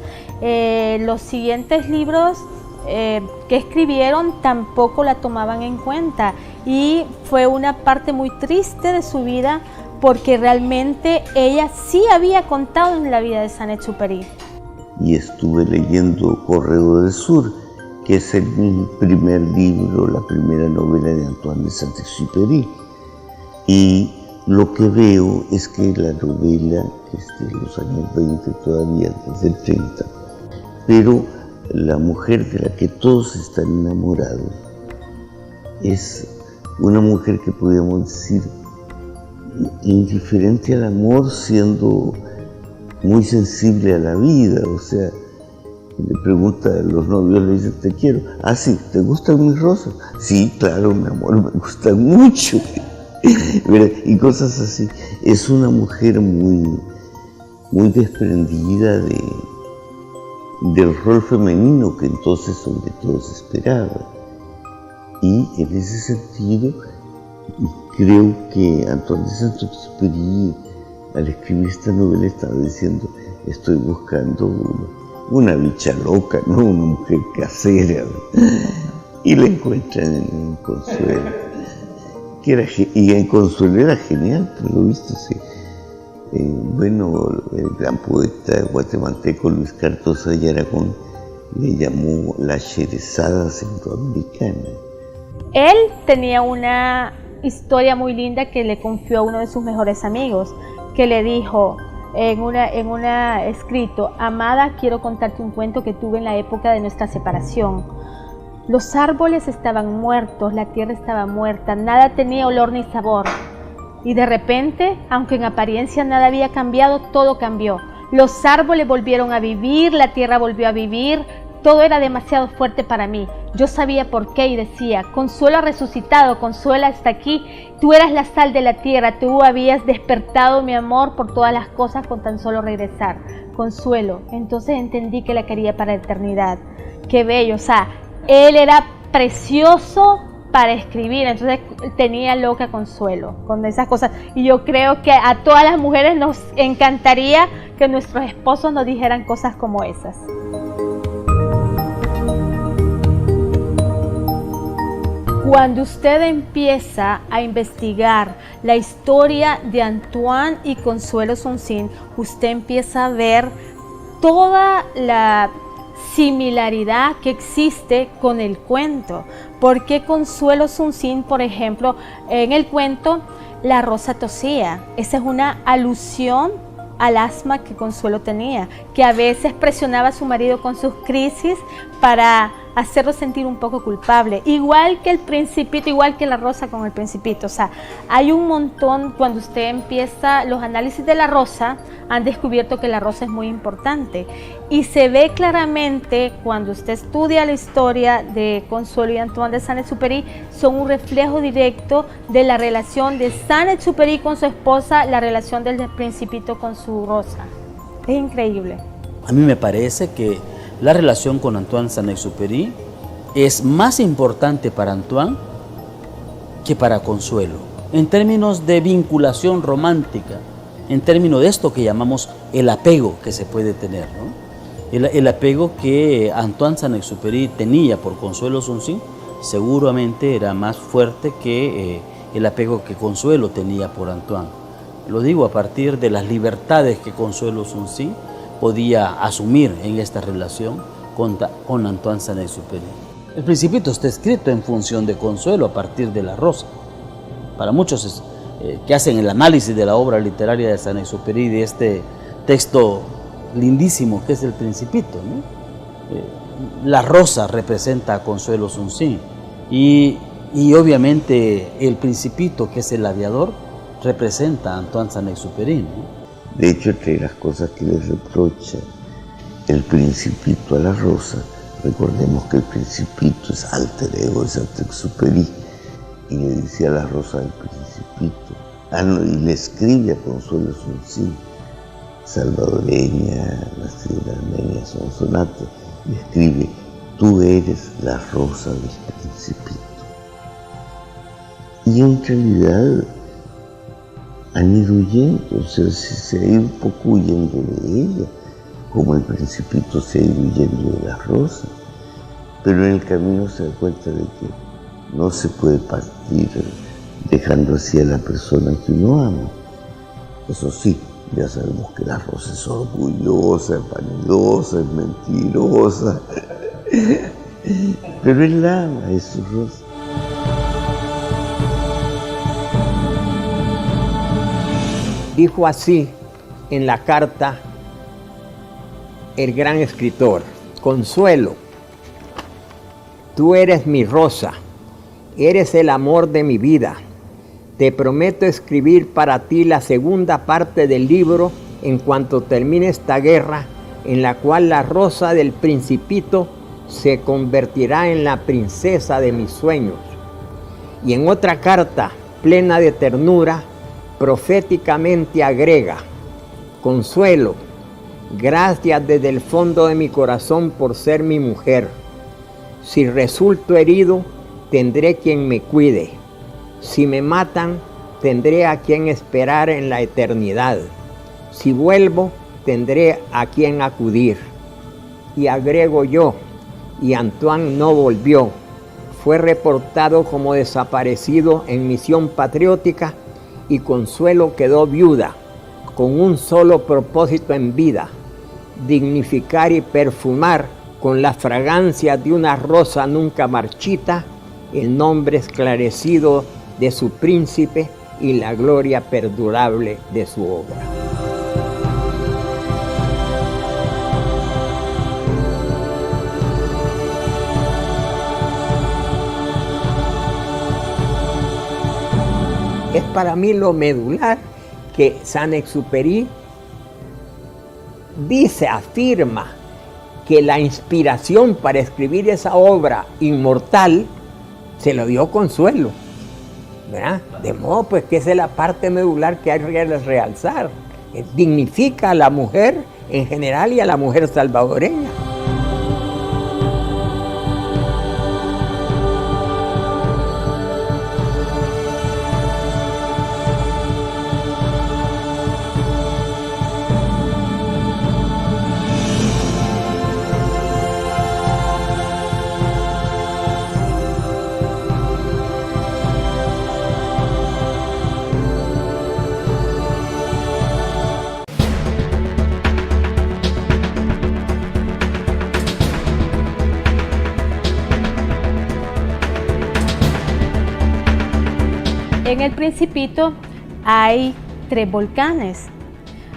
los siguientes libros que escribieron tampoco la tomaban en cuenta y fue una parte muy triste de su vida, porque realmente ella sí había contado en la vida de Saint-Exupéry. Y estuve leyendo Correo del Sur, que es el primer libro, la primera novela de Antoine de Saint-Exupéry. Y lo que veo es que la novela es de los años 20 todavía, desde el 30, pero la mujer de la que todos están enamorados es una mujer que podríamos decir indiferente al amor, siendo muy sensible a la vida, o sea, le pregunta a los novios, le dice, te quiero. Ah, sí, ¿te gustan mis rosas? Sí, claro, mi amor, me gustan mucho. Y cosas así. Es una mujer muy desprendida del rol femenino que entonces sobre todo se esperaba. Y en ese sentido, creo que Antoine de Saint-Exupéry, al escribir esta novela, estaba diciendo, estoy buscando una bicha loca, no una mujer casera. Y la encuentran en Consuelo. Y en Consuelo era genial, por lo visto, sí. Bueno, el gran poeta guatemalteco Luis Cartosa y Aragón le llamó la Sherezada centroamericana. Él tenía una historia muy linda que le confió a uno de sus mejores amigos, que le dijo en una escrito, amada, quiero contarte un cuento que tuve en la época de nuestra separación. Los árboles estaban muertos, la tierra estaba muerta, nada tenía olor ni sabor. Y de repente, aunque en apariencia nada había cambiado, todo cambió. Los árboles volvieron a vivir, la tierra volvió a vivir, todo era demasiado fuerte para mí. Yo sabía por qué y decía, Consuelo ha resucitado, Consuelo está aquí, tú eras la sal de la tierra, tú habías despertado mi amor por todas las cosas con tan solo regresar. Consuelo, entonces entendí que la quería para la eternidad. Qué bello, o sea, él era precioso para escribir, entonces tenía loca Consuelo con esas cosas. Y yo creo que a todas las mujeres nos encantaría que nuestros esposos nos dijeran cosas como esas. Cuando usted empieza a investigar la historia de Antoine y Consuelo Sonsín, usted empieza a ver toda la similaridad que existe con el cuento. Porque Consuelo Sonsín, por ejemplo, en el cuento La Rosa tosía, esa es una alusión al asma que Consuelo tenía, que a veces presionaba a su marido con sus crisis para hacerlo sentir un poco culpable, igual que el Principito, igual que La Rosa con el Principito. O sea, hay un montón. Cuando usted empieza los análisis de La Rosa, han descubierto que La Rosa es muy importante y se ve claramente cuando usted estudia la historia de Consuelo y Antoine de Saint-Exupéry, son un reflejo directo de la relación de Saint-Exupéry con su esposa, la relación del Principito con su Rosa. Es increíble. A mí me parece que la relación con Antoine de Saint-Exupéry es más importante para Antoine que para Consuelo, en términos de vinculación romántica, en términos de esto que llamamos el apego que se puede tener, ¿no? El apego que Antoine de Saint-Exupéry tenía por Consuelo Sonsín seguramente era más fuerte que el apego que Consuelo tenía por Antoine. Lo digo a partir de las libertades que Consuelo Sonsín podía asumir en esta relación con Antoine de Saint-Exupéry. El Principito está escrito en función de Consuelo a partir de La Rosa. Para muchos que hacen el análisis de la obra literaria de Saint-Exupéry, de este texto lindísimo que es El Principito, ¿no? La Rosa representa a Consuelo Sonsín y obviamente El Principito, que es el aviador, representa a Antoine de Saint-Exupéry, ¿no? De hecho, entre las cosas que le reprocha el Principito a La Rosa, recordemos que el Principito es alter ego de Saint-Exupéry y le dice a La Rosa del Principito, y le escribe a Consuelo Sonsín, salvadoreña, nacida en Armenia, Sonsonate, le escribe, tú eres la Rosa del Principito. Y en realidad han ido huyendo, o sea, se ha ido un poco huyendo de ella, como el Principito se ha ido huyendo de La Rosa. Pero en el camino se da cuenta de que no se puede partir dejando así a la persona que uno ama. Eso sí, ya sabemos que La Rosa es orgullosa, es vanidosa, es mentirosa, pero él la ama, es su Rosa. Dijo así en la carta el gran escritor, Consuelo, tú eres mi rosa, eres el amor de mi vida. Te prometo escribir para ti la segunda parte del libro en cuanto termine esta guerra, en la cual la rosa del Principito se convertirá en la princesa de mis sueños. Y en otra carta, plena de ternura, proféticamente agrega: Consuelo, gracias desde el fondo de mi corazón por ser mi mujer. Si resulto herido, tendré quien me cuide. Si me matan, tendré a quien esperar en la eternidad. Si vuelvo, tendré a quien acudir. Y agrego yo, y Antoine no volvió. Fue reportado como desaparecido en misión patriótica y Consuelo quedó viuda, con un solo propósito en vida: dignificar y perfumar con la fragancia de una rosa nunca marchita el nombre esclarecido de su príncipe y la gloria perdurable de su obra. Es para mí lo medular que Saint-Exupéry dice, afirma que la inspiración para escribir esa obra inmortal se lo dio Consuelo, ¿verdad? De modo pues que esa es la parte medular que hay que realzar. Dignifica a la mujer en general y a la mujer salvadoreña. En el Principito hay 3 volcanes.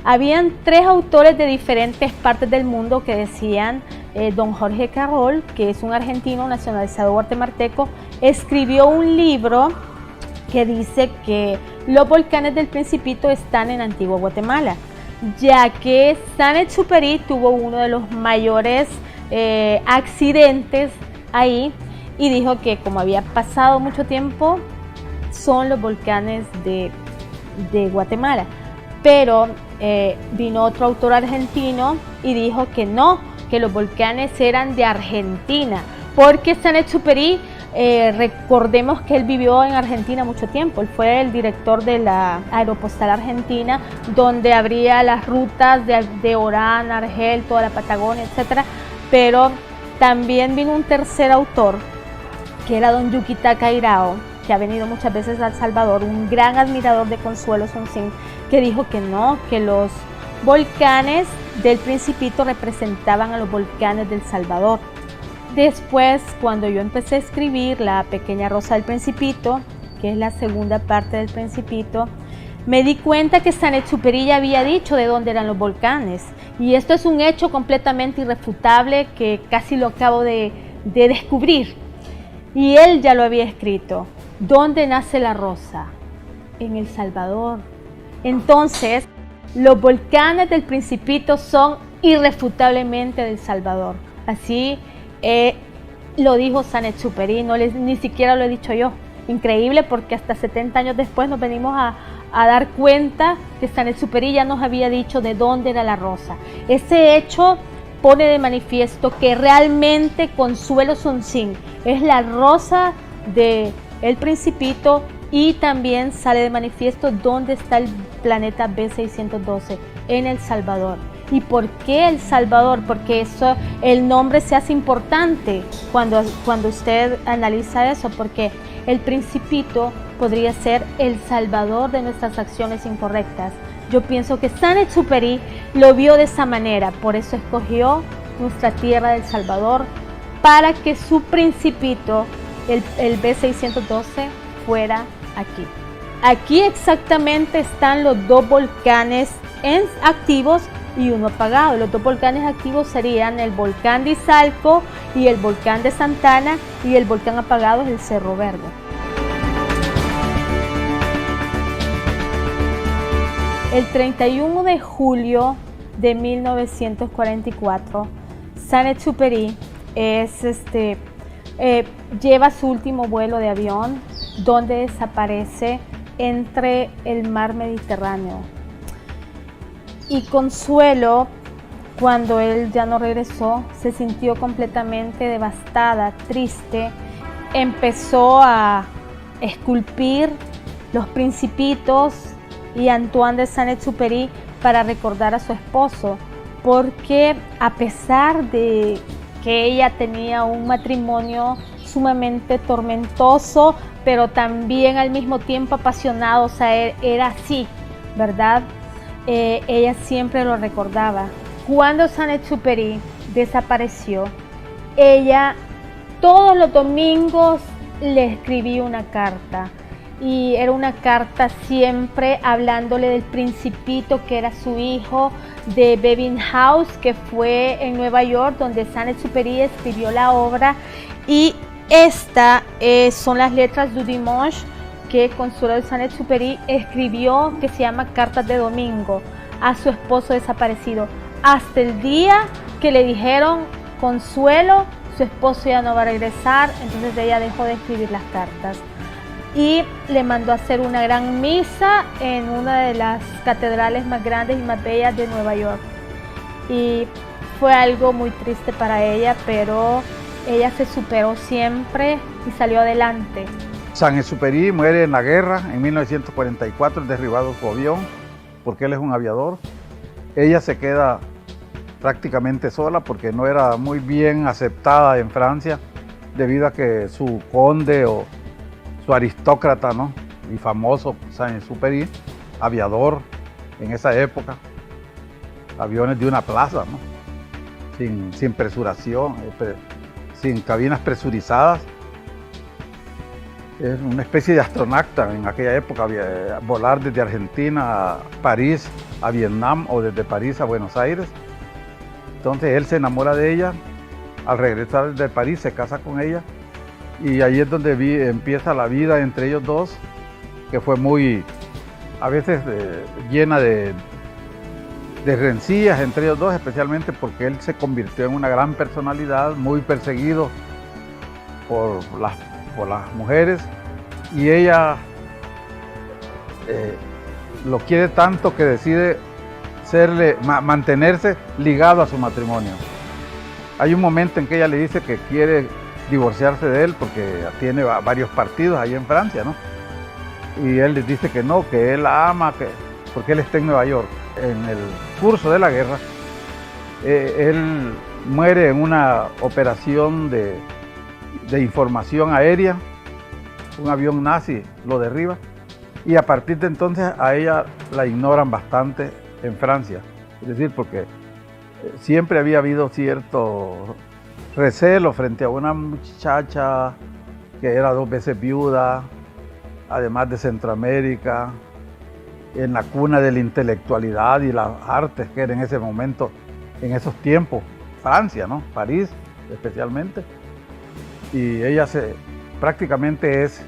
Habían 3 autores de diferentes partes del mundo que decían, don Jorge Carroll, que es un argentino nacionalizado guatemalteco, escribió un libro que dice que los volcanes del Principito están en Antigua Guatemala, ya que Saint-Exupéry tuvo uno de los mayores accidentes ahí y dijo que como había pasado mucho tiempo, son los volcanes de Guatemala. Pero vino otro autor argentino y dijo que no, que los volcanes eran de Argentina, porque Saint-Exupéry, recordemos que él vivió en Argentina mucho tiempo. Él fue el director de la Aeropostal Argentina, donde abría las rutas de Orán, Argel, toda la Patagonia, etc. Pero también vino un tercer autor, que era don Yuquita Cairao, que ha venido muchas veces a El Salvador, un gran admirador de Consuelo Sonsín, que dijo que no, que los volcanes del Principito representaban a los volcanes del Salvador. Después, cuando yo empecé a escribir La Pequeña Rosa del Principito, que es la segunda parte del Principito, me di cuenta que Saint-Exupéry ya había dicho de dónde eran los volcanes, y esto es un hecho completamente irrefutable que casi lo acabo de descubrir, y él ya lo había escrito. ¿Dónde nace la rosa? En El Salvador. Entonces, los volcanes del Principito son irrefutablemente del Salvador. Así lo dijo Saint-Exupéry, ni siquiera lo he dicho yo. Increíble, porque hasta 70 años después nos venimos a dar cuenta que Saint-Exupéry ya nos había dicho de dónde era la rosa. Ese hecho pone de manifiesto que realmente Consuelo Sonsín es la rosa de El Principito, y también sale de manifiesto dónde está el planeta B612 en El Salvador. ¿Y por qué El Salvador? Porque eso, el nombre se hace importante cuando usted analiza eso, porque el Principito podría ser el salvador de nuestras acciones incorrectas. Yo pienso que Saint-Exupéry lo vio de esa manera, por eso escogió nuestra tierra del Salvador para que su Principito, el B612, fuera aquí. Aquí exactamente están los 2 volcanes activos y uno apagado. Los 2 volcanes activos serían el volcán de Izalco y el volcán de Santana, y el volcán apagado es el Cerro Verde. El 31 de julio de 1944, Saint-Exupéry lleva su último vuelo de avión, donde desaparece entre el mar Mediterráneo. Y Consuelo, cuando él ya no regresó, se sintió completamente devastada, triste. Empezó a esculpir los Principitos y Antoine de Saint-Exupéry para recordar a su esposo, porque a pesar de que ella tenía un matrimonio sumamente tormentoso, pero también al mismo tiempo apasionado, o sea, era así, ¿verdad? Ella siempre lo recordaba. Cuando Saint-Exupéry desapareció, ella todos los domingos le escribía una carta, y era una carta siempre hablándole del Principito, que era su hijo, de Bevin House, que fue en Nueva York, donde Saint-Exupéry escribió la obra, y estas son las letras du dimanche que Consuelo de Saint-Exupéry escribió, que se llama Cartas de Domingo, a su esposo desaparecido, hasta el día que le dijeron: Consuelo, su esposo ya no va a regresar. Entonces ella dejó de escribir las cartas y le mandó a hacer una gran misa en una de las catedrales más grandes y más bellas de Nueva York. Y fue algo muy triste para ella, pero ella se superó siempre y salió adelante. Saint-Exupéry muere en la guerra en 1944, derribado su avión, porque él es un aviador. Ella se queda prácticamente sola porque no era muy bien aceptada en Francia, debido a que su conde o su aristócrata, ¿no?, y famoso Saint-Exupéry, aviador en esa época, aviones de una plaza, ¿no?, sin presuración, sin cabinas presurizadas. Es una especie de astronauta en aquella época, volar desde Argentina a París, a Vietnam, o desde París a Buenos Aires. Entonces él se enamora de ella, al regresar de París se casa con ella, y ahí es donde empieza la vida entre ellos dos, que fue muy, a veces llena de rencillas entre ellos dos, especialmente porque él se convirtió en una gran personalidad, muy perseguido por las mujeres, y ella lo quiere tanto que decide mantenerse ligado a su matrimonio. Hay un momento en que ella le dice que quiere divorciarse de él porque tiene varios partidos ahí en Francia, ¿no? Y él les dice que no, que él la ama, porque él está en Nueva York. En el curso de la guerra, él muere en una operación de información aérea. Un avión nazi lo derriba, y a partir de entonces a ella la ignoran bastante en Francia. Es decir, porque siempre había habido cierto recelo frente a una muchacha que era 2 veces viuda, además de Centroamérica, en la cuna de la intelectualidad y las artes que era en ese momento, en esos tiempos, Francia, ¿no?, París especialmente. Y ella prácticamente es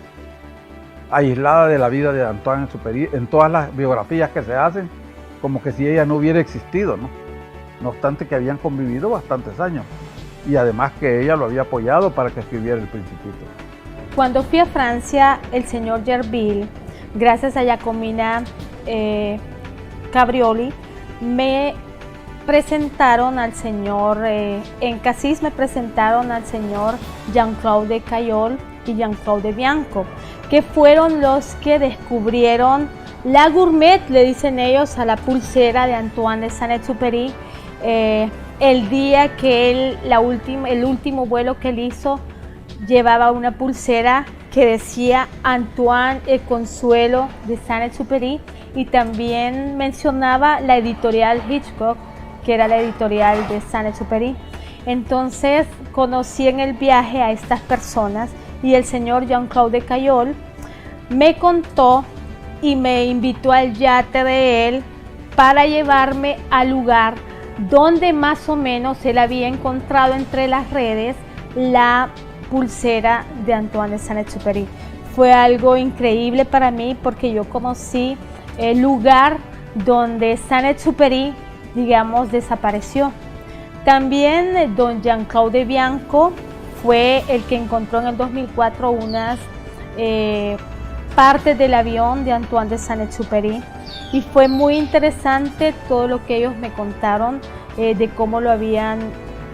aislada de la vida de Antoine Exupéry en todas las biografías que se hacen, como que si ella no hubiera existido, ¿no? No obstante que habían convivido bastantes años, y además que ella lo había apoyado para que escribiera El Principito. Cuando fui a Francia, el señor Gerville, gracias a Giacomina Cabrioli, me presentaron al señor, en Cassis me presentaron al señor Jean-Claude Cayol y Jean-Claude Bianco, que fueron los que descubrieron la gourmet, le dicen ellos, a la pulsera de Antoine de Saint-Exupéry, el día que el último vuelo que él hizo, llevaba una pulsera que decía Antoine et Consuelo de Saint-Exupéry, y también mencionaba la editorial Hitchcock, que era la editorial de Saint-Exupéry. Entonces conocí en el viaje a estas personas, y el señor Jean-Claude Cayol me contó y me invitó al yate de él para llevarme al lugar donde más o menos él había encontrado entre las redes la pulsera de Antoine de Saint-Exupéry. Fue algo increíble para mí, porque yo conocí el lugar donde Saint-Exupéry, digamos, desapareció. También don Jean-Claude Bianco fue el que encontró en el 2004 unas partes del avión de Antoine de Saint-Exupéry, y fue muy interesante todo lo que ellos me contaron de cómo lo habían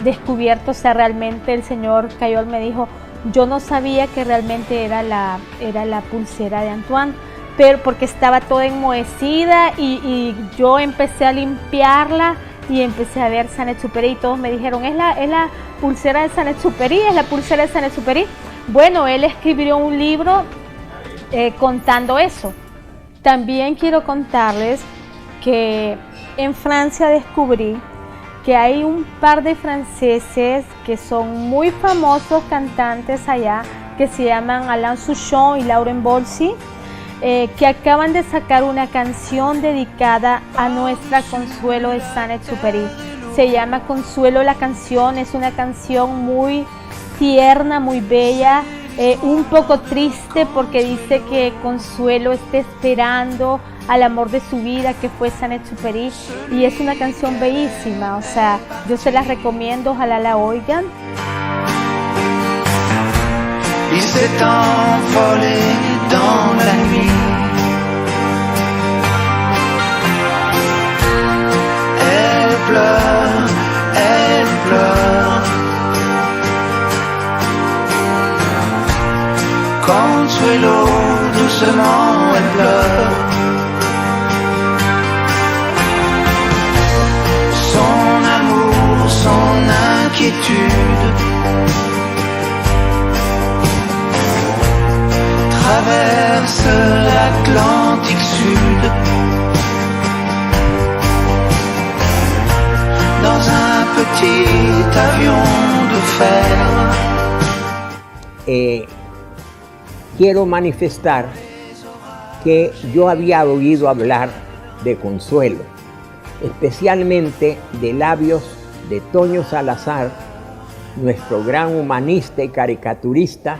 descubierto. O sea, realmente el señor Cayol me dijo, yo no sabía que realmente era la pulsera de Antoine, pero porque estaba toda enmohecida, y yo empecé a limpiarla y empecé a ver Saint-Exupéry, y todos me dijeron, es la pulsera de Saint-Exupéry, es la pulsera de Saint-Exupéry. Bueno, él escribió un libro contando eso. También quiero contarles que en Francia descubrí que hay un par de franceses que son muy famosos cantantes allá, que se llaman Alain Souchon y Laurent Bolsy, que acaban de sacar una canción dedicada a nuestra Consuelo de Saint-Exupéry. Se llama Consuelo la canción, es una canción muy tierna, muy bella, un poco triste porque dice que Consuelo está esperando al amor de su vida, que fue Saint-Exupéry, y es una canción bellísima. O sea, yo se las recomiendo, ojalá la oigan. Il s'est envolé dans la nuit. Elle pleure, elle pleure. Consuelo, doucement, elle pleure. Son amour, son inquiétude traverse l'Atlantique Sud dans un petit avion de fer. Quiero manifestar que yo había oído hablar de Consuelo, especialmente de labios de Toño Salazar, nuestro gran humanista y caricaturista,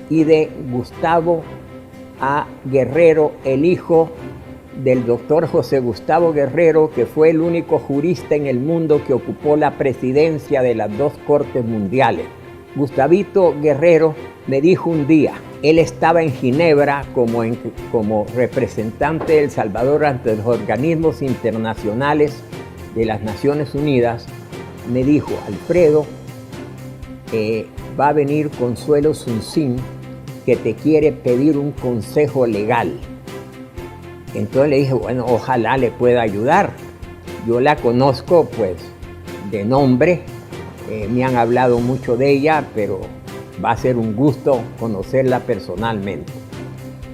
y de Gustavo A. Guerrero, el hijo del doctor José Gustavo Guerrero, que fue el único jurista en el mundo que ocupó la presidencia de las dos cortes mundiales. Gustavito Guerrero me dijo un día, él estaba en Ginebra como representante de El Salvador ante los organismos internacionales de las Naciones Unidas, me dijo, Alfredo, va a venir Consuelo Sunsin, que te quiere pedir un consejo legal. Entonces le dije, bueno, ojalá le pueda ayudar. Yo la conozco pues de nombre, me han hablado mucho de ella, pero va a ser un gusto conocerla personalmente.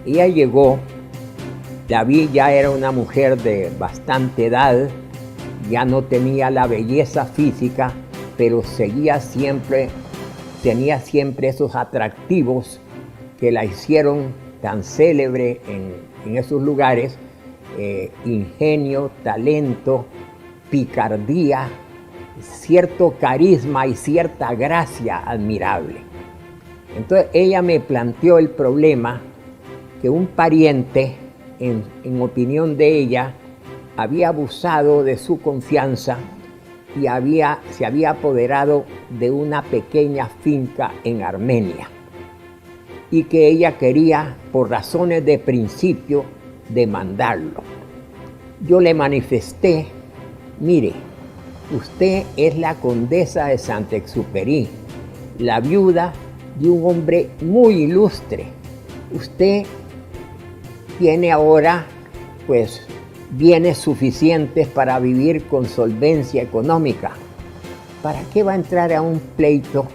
Ella llegó, la vi, ya era una mujer de bastante edad, ya no tenía la belleza física, pero tenía siempre esos atractivos que la hicieron tan célebre en esos lugares, ingenio, talento, picardía, cierto carisma y cierta gracia admirable. Entonces ella me planteó el problema que un pariente, en opinión de ella, había abusado de su confianza y se había apoderado de una pequeña finca en Armenia, y que ella quería, por razones de principio, demandarlo. Yo le manifesté, mire, usted es la condesa de Saint-Exupéry, la viuda de un hombre muy ilustre. Usted tiene ahora, pues, bienes suficientes para vivir con solvencia económica. ¿Para qué va a entrar a un pleito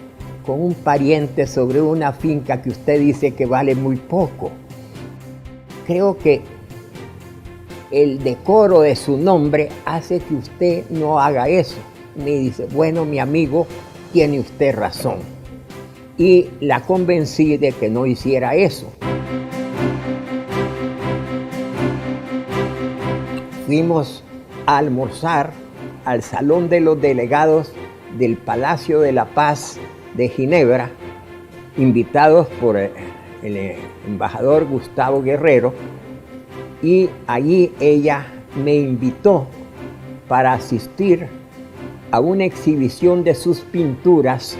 con un pariente sobre una finca que usted dice que vale muy poco? Creo que el decoro de su nombre hace que usted no haga eso. Me dice, bueno, mi amigo, tiene usted razón. Y la convencí de que no hiciera eso. Fuimos a almorzar al Salón de los Delegados del Palacio de la Paz de Ginebra, invitados por el embajador Gustavo Guerrero, y allí ella me invitó para asistir a una exhibición de sus pinturas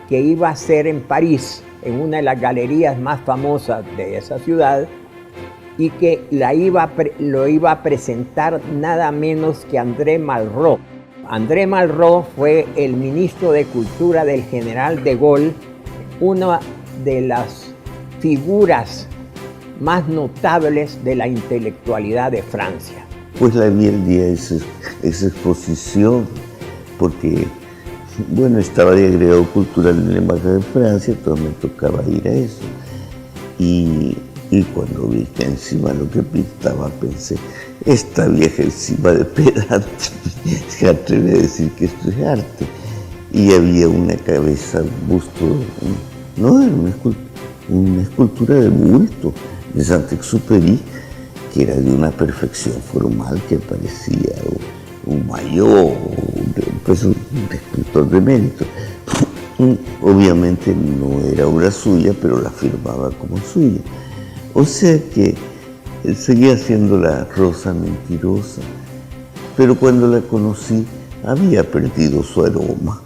que iba a hacer en París, en una de las galerías más famosas de esa ciudad, y que lo iba a presentar nada menos que André Malraux. André Malraux fue el ministro de Cultura del general de Gaulle, una de las figuras más notables de la intelectualidad de Francia. Pues la vi el día de esa exposición, porque, bueno, estaba de agregado cultural en la Embajada de Francia, entonces me tocaba ir a eso. Y cuando vi que encima lo que pintaba, pensé, esta vieja encima de pedante, se atreve a decir que esto es arte. Y había una cabeza, un busto, no, era una escultura de bulto de Saint-Exupéry, que era de una perfección formal que parecía un mayor, pues un escultor de mérito. Obviamente no era obra suya, pero la firmaba como suya. O sea que él seguía siendo la rosa mentirosa, pero cuando la conocí había perdido su aroma.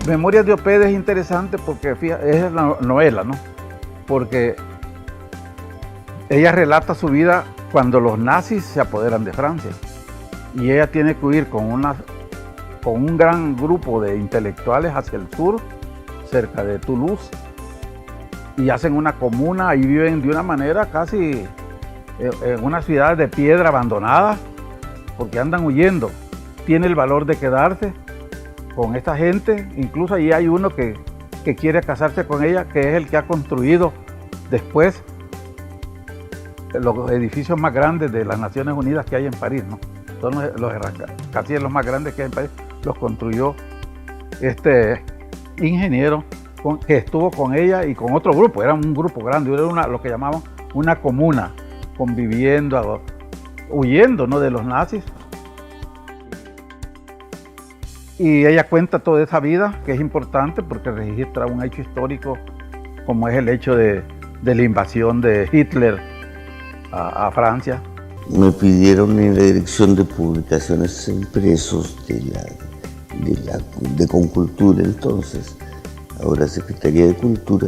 Memorias de Opede es interesante porque es la novela, ¿no? Porque ella relata su vida cuando los nazis se apoderan de Francia y ella tiene que huir con un gran grupo de intelectuales hacia el sur, cerca de Toulouse, y hacen una comuna y viven de una manera casi en una ciudad de piedra abandonada, porque andan huyendo. Tiene el valor de quedarse con esta gente, incluso allí hay uno que quiere casarse con ella, que es el que ha construido después los edificios más grandes de las Naciones Unidas que hay en París, ¿no? Son casi los más grandes que hay en París, los construyó este ingeniero que estuvo con ella y con otro grupo, era un grupo grande, era lo que llamaban una comuna, conviviendo, huyendo, ¿no?, de los nazis. Y ella cuenta toda esa vida, que es importante porque registra un hecho histórico como es el hecho de la invasión de Hitler a Francia. Me pidieron en la Dirección de Publicaciones e Impresos de Concultura, entonces, ahora Secretaría de Cultura,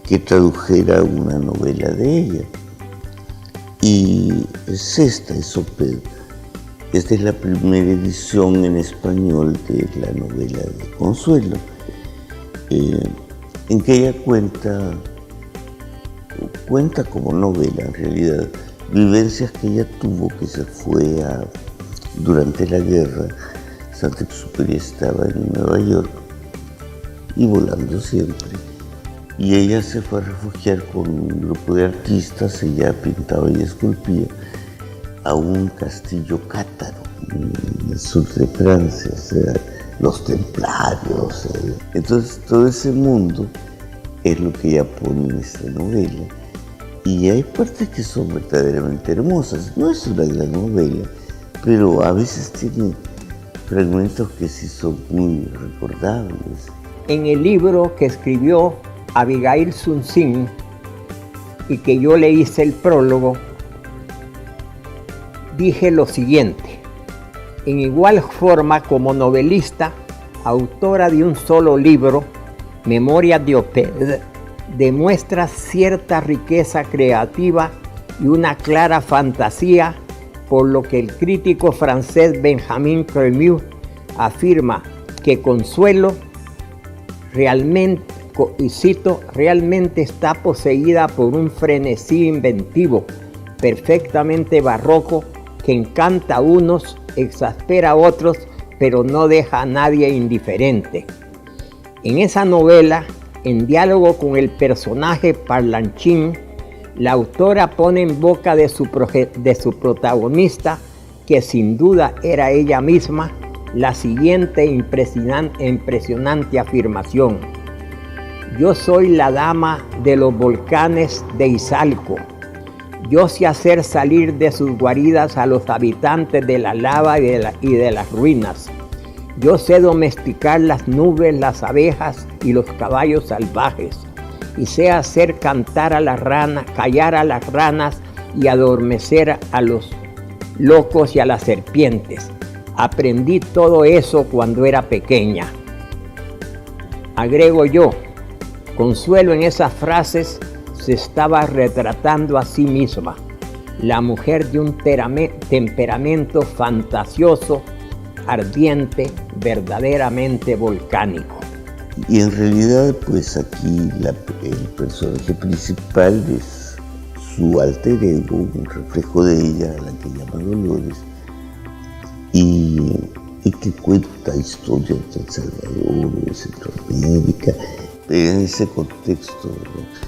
que tradujera una novela de ella. Y es esta, es Opede. Esta es la primera edición en español de la novela de Consuelo, en que ella cuenta como novela, en realidad, vivencias que ella tuvo, que se fue durante la guerra. Saint-Exupéry estaba en Nueva York y volando siempre. Y ella se fue a refugiar con un grupo de artistas, ella pintaba y esculpía, a un castillo cátaro en el sur de Francia, o sea, los templarios. Entonces todo ese mundo es lo que ella pone en esta novela. Y hay partes que son verdaderamente hermosas. No es una gran novela, pero a veces tiene fragmentos que sí son muy recordables. En el libro que escribió Abigail Sunsin y que yo le hice el prólogo, dije lo siguiente: en igual forma como novelista, autora de un solo libro, Memorias de Oped, demuestra cierta riqueza creativa y una clara fantasía, por lo que el crítico francés Benjamin Cremieux afirma que Consuelo realmente, y cito, realmente está poseída por un frenesí inventivo, perfectamente barroco, que encanta a unos, exaspera a otros, pero no deja a nadie indiferente. En esa novela, en diálogo con el personaje parlanchín, la autora pone en boca de su protagonista, que sin duda era ella misma, la siguiente impresionante afirmación: yo soy la dama de los volcanes de Izalco. Yo sé hacer salir de sus guaridas a los habitantes de la lava y de las ruinas. Yo sé domesticar las nubes, las abejas y los caballos salvajes. Y sé hacer cantar a las ranas, callar a las ranas y adormecer a los locos y a las serpientes. Aprendí todo eso cuando era pequeña. Agrego yo, Consuelo en esas frases se estaba retratando a sí misma, la mujer de un temperamento fantasioso, ardiente, verdaderamente volcánico. Y en realidad, pues aquí el personaje principal es su alter ego, un reflejo de ella, a la que llama Dolores, y que cuenta historias de El Salvador, de Centroamérica, en ese contexto, ¿no?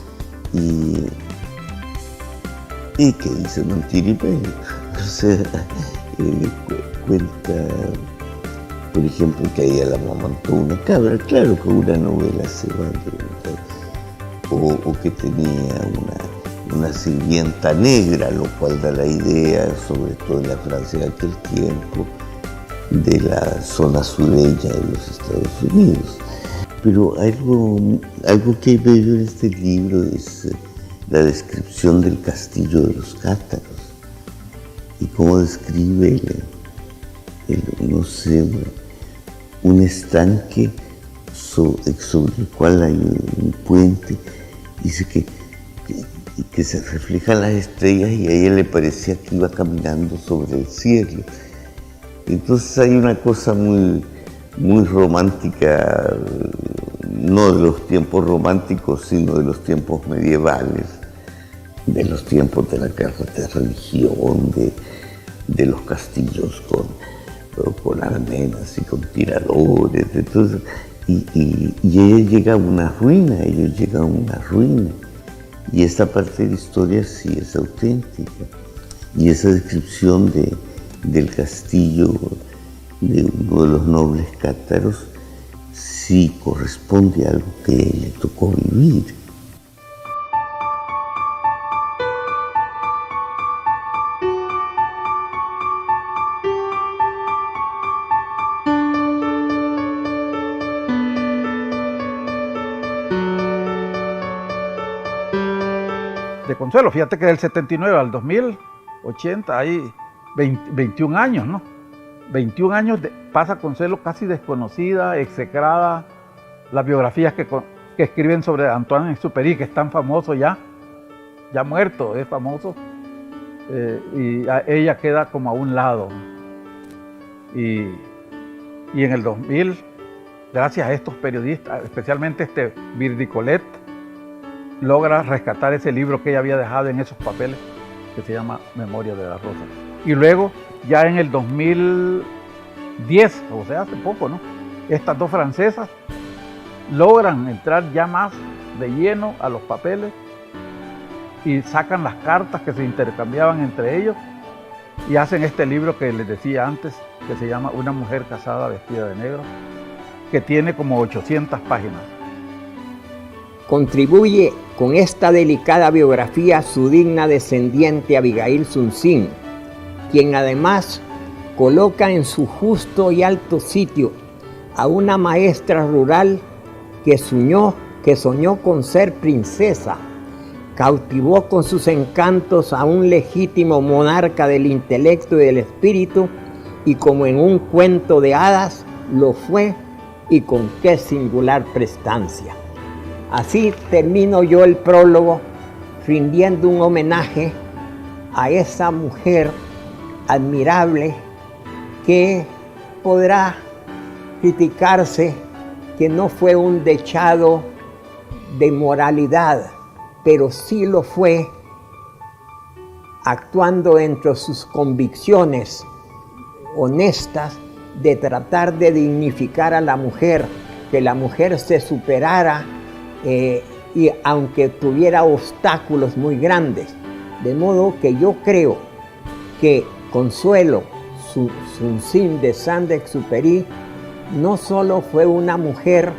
Y que dice Montiripelli, o sea, cuenta, por ejemplo, que a ella la amamantó una cabra. Claro que una novela se va a o que tenía una sirvienta negra, lo cual da la idea, sobre todo en la Francia de aquel tiempo, de la zona sureña de los Estados Unidos. Pero algo que veo en este libro es la descripción del castillo de los cátaros y cómo describe no sé, un estanque sobre el cual hay un puente. Dice que se reflejan las estrellas y a ella le parecía que iba caminando sobre el cielo. Entonces hay una cosa muy romántica, no de los tiempos románticos, sino de los tiempos medievales, de los tiempos de la guerra de religión, de los castillos con almenas y con tiradores. Entonces, y ella llega a una ruina, ellos llegan a una ruina. Y esta parte de la historia sí es auténtica. Y esa descripción del castillo de uno de los nobles cátaros sí corresponde a algo que le tocó vivir. De Consuelo, fíjate que del 79 al 2080 hay 21 años, ¿no? 21 años pasa Consuelo casi desconocida, execrada. Las biografías que escriben sobre Antoine-Exupéry, que es tan famoso ya muerto, es famoso, y ella queda como a un lado. Y en el 2000, gracias a estos periodistas, especialmente Virdicolet, logra rescatar ese libro que ella había dejado en esos papeles, que se llama Memoria de la Rosa. Y luego, ya en el 2010, o sea, hace poco, ¿no? Estas dos francesas logran entrar ya más de lleno a los papeles y sacan las cartas que se intercambiaban entre ellos y hacen este libro que les decía antes, que se llama Una mujer casada vestida de negro, que tiene como 800 páginas. Contribuye con esta delicada biografía su digna descendiente Abigail Sunsin, quien además coloca en su justo y alto sitio a una maestra rural que soñó con ser princesa, cautivó con sus encantos a un legítimo monarca del intelecto y del espíritu, y como en un cuento de hadas lo fue, y con qué singular prestancia. Así termino yo el prólogo rindiendo un homenaje a esa mujer admirable que podrá criticarse que no fue un dechado de moralidad, pero sí lo fue actuando entre sus convicciones honestas de tratar de dignificar a la mujer, que la mujer se superara y aunque tuviera obstáculos muy grandes. De modo que yo creo que Consuelo Sunsin de Saint-Exupéry no solo fue una mujer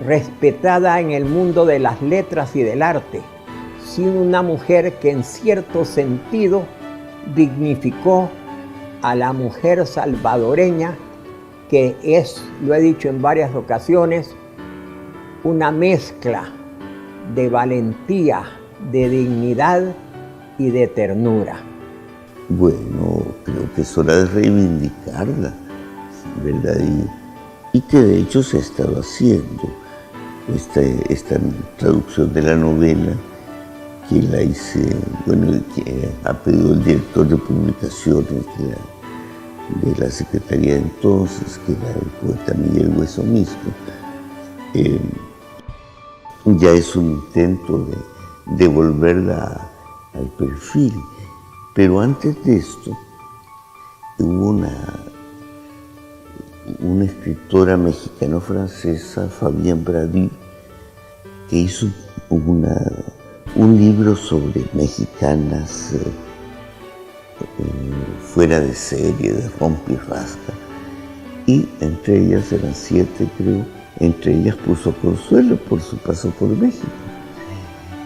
respetada en el mundo de las letras y del arte, sino una mujer que en cierto sentido dignificó a la mujer salvadoreña, que es, lo he dicho en varias ocasiones, una mezcla de valentía, de dignidad y de ternura. Bueno, creo que es hora de reivindicarla, ¿verdad? Y que de hecho se ha estado haciendo. Esta traducción de la novela que la hice, bueno, que ha pedido el director de publicaciones de la Secretaría de entonces, que era el poeta Miguel Hueso Misco, ya es un intento de volverla al perfil. Pero antes de esto, hubo una escritora mexicano-francesa, Fabienne Bradue, que hizo un libro sobre mexicanas fuera de serie, de rompe y rasca, y entre ellas eran 7, creo, entre ellas puso Consuelo por su paso por México.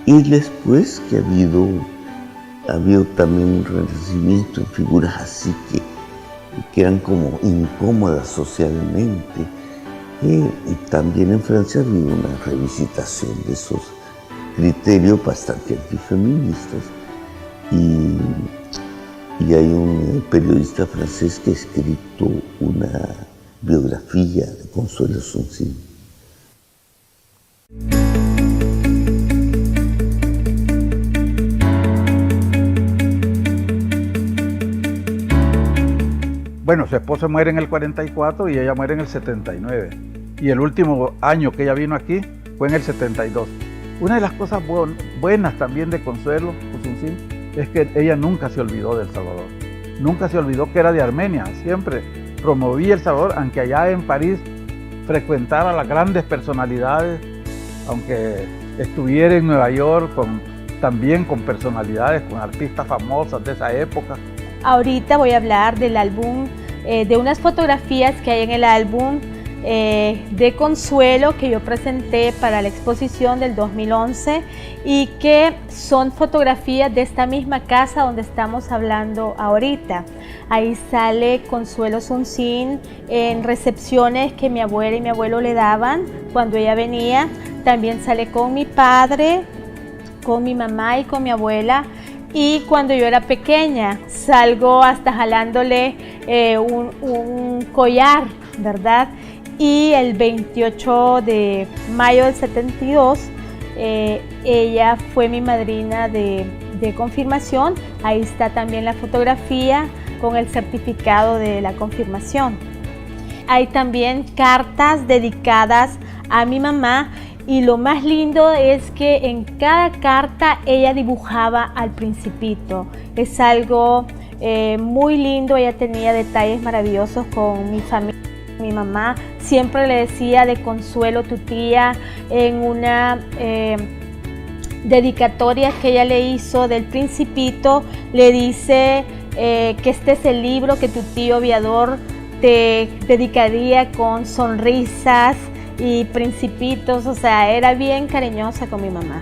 Y después que ha habido también un renacimiento en figuras así que eran como incómodas socialmente. Y también en Francia ha habido una revisitación de esos criterios bastante antifeministas. Y hay un periodista francés que ha escrito una biografía de Consuelo Sunsin. Bueno, su esposo muere en el 44 y ella muere en el 79. Y el último año que ella vino aquí fue en el 72. Una de las cosas buenas también de Consuelo Sunsin es que ella nunca se olvidó de El Salvador. Nunca se olvidó que era de Armenia. Siempre promovía El Salvador, aunque allá en París frecuentara las grandes personalidades, aunque estuviera en Nueva York también con personalidades, con artistas famosas de esa época. Ahorita voy a hablar del álbum, de unas fotografías que hay en el álbum de Consuelo que yo presenté para la exposición del 2011 y que son fotografías de esta misma casa donde estamos hablando ahorita. Ahí sale Consuelo Sunsin en recepciones que mi abuela y mi abuelo le daban cuando ella venía. También sale con mi padre, con mi mamá y con mi abuela. Y cuando yo era pequeña, salgo hasta jalándole un collar, ¿verdad? Y el 28 de mayo del 72, ella fue mi madrina de confirmación. Ahí está también la fotografía con el certificado de la confirmación. Hay también cartas dedicadas a mi mamá. Y lo más lindo es que en cada carta ella dibujaba al Principito. Es algo muy lindo, ella tenía detalles maravillosos con mi familia. Mi mamá siempre le decía de Consuelo, tu tía, en una dedicatoria que ella le hizo del Principito, le dice que este es el libro que tu tío Viador te dedicaría con sonrisas y principitos, o sea, era bien cariñosa con mi mamá.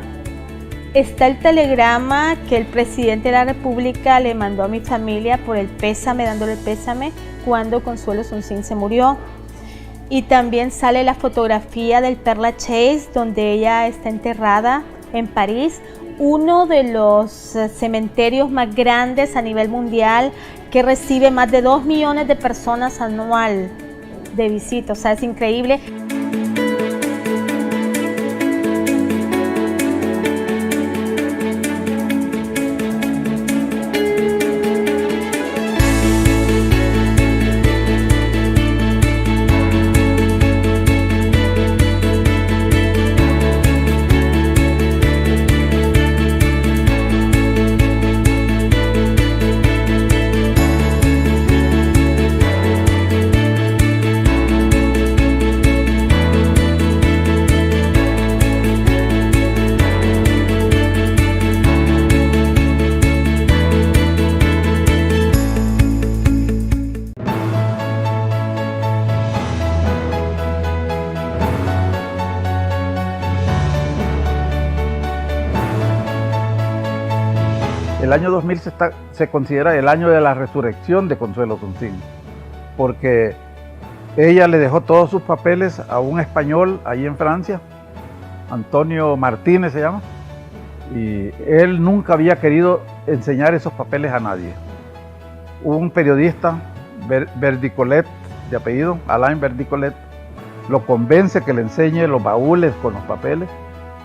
Está el telegrama que el presidente de la República le mandó a mi familia por el pésame, dándole el pésame cuando Consuelo Sonsín se murió. Y también sale la fotografía del Père Lachaise, donde ella está enterrada en París, uno de los cementerios más grandes a nivel mundial, que recibe más de 2 millones de personas anual de visitas, o sea, es increíble. El año 2000 se considera el año de la resurrección de Consuelo Sonsín, porque ella le dejó todos sus papeles a un español ahí en Francia, Antonio Martínez se llama, y él nunca había querido enseñar esos papeles a nadie. Un periodista, Verdicolet, de apellido, Alain Verdicolet, lo convence que le enseñe los baúles con los papeles,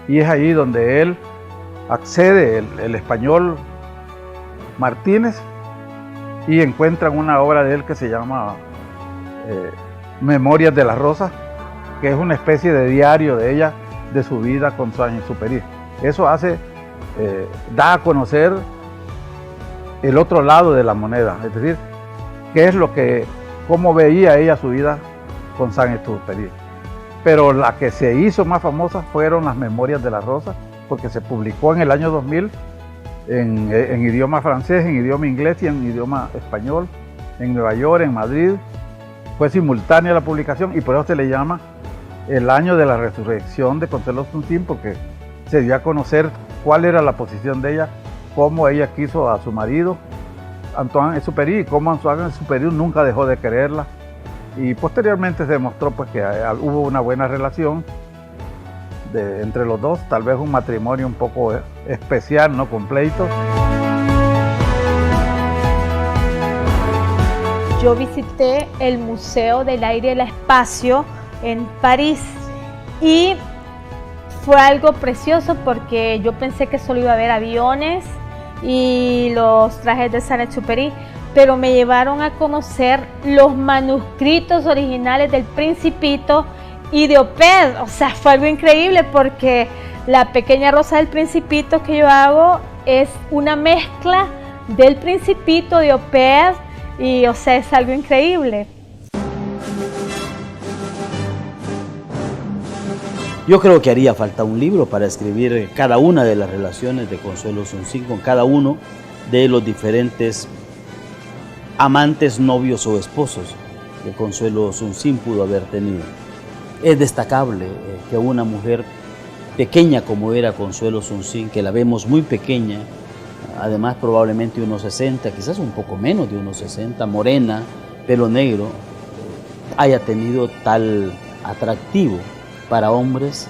y es ahí donde él accede, el español Martínez, y encuentran una obra de él que se llama Memorias de la Rosa, que es una especie de diario de ella, de su vida con Saint-Exupéry. Eso da a conocer el otro lado de la moneda, es decir, cómo veía ella su vida con Saint-Exupéry. Pero la que se hizo más famosa fueron las Memorias de la Rosa, porque se publicó en el año 2000 en idioma francés, en idioma inglés y en idioma español, en Nueva York, en Madrid. Fue simultánea la publicación y por eso se le llama el año de la resurrección de Consuelo Sonsín, porque se dio a conocer cuál era la posición de ella, cómo ella quiso a su marido, Antoine-Exupéry, y cómo Antoine-Exupéry nunca dejó de quererla. Y posteriormente se demostró pues, que hubo una buena relación entre los dos, tal vez un matrimonio un poco especial, no con pleitos. Yo visité el Museo del Aire y el Espacio en París y fue algo precioso porque yo pensé que solo iba a haber aviones y los trajes de Saint-Exupéry, pero me llevaron a conocer los manuscritos originales del Principito y de Oped. O sea, fue algo increíble porque la pequeña rosa del Principito que yo hago es una mezcla del Principito, de Oped, y o sea, es algo increíble. Yo creo que haría falta un libro para escribir cada una de las relaciones de Consuelo Sonsín con cada uno de los diferentes amantes, novios o esposos que Consuelo Sonsín pudo haber tenido. Es destacable que una mujer pequeña como era Consuelo Sonsín, que la vemos muy pequeña, además probablemente unos 60, quizás un poco menos de unos 60, morena, pelo negro, haya tenido tal atractivo para hombres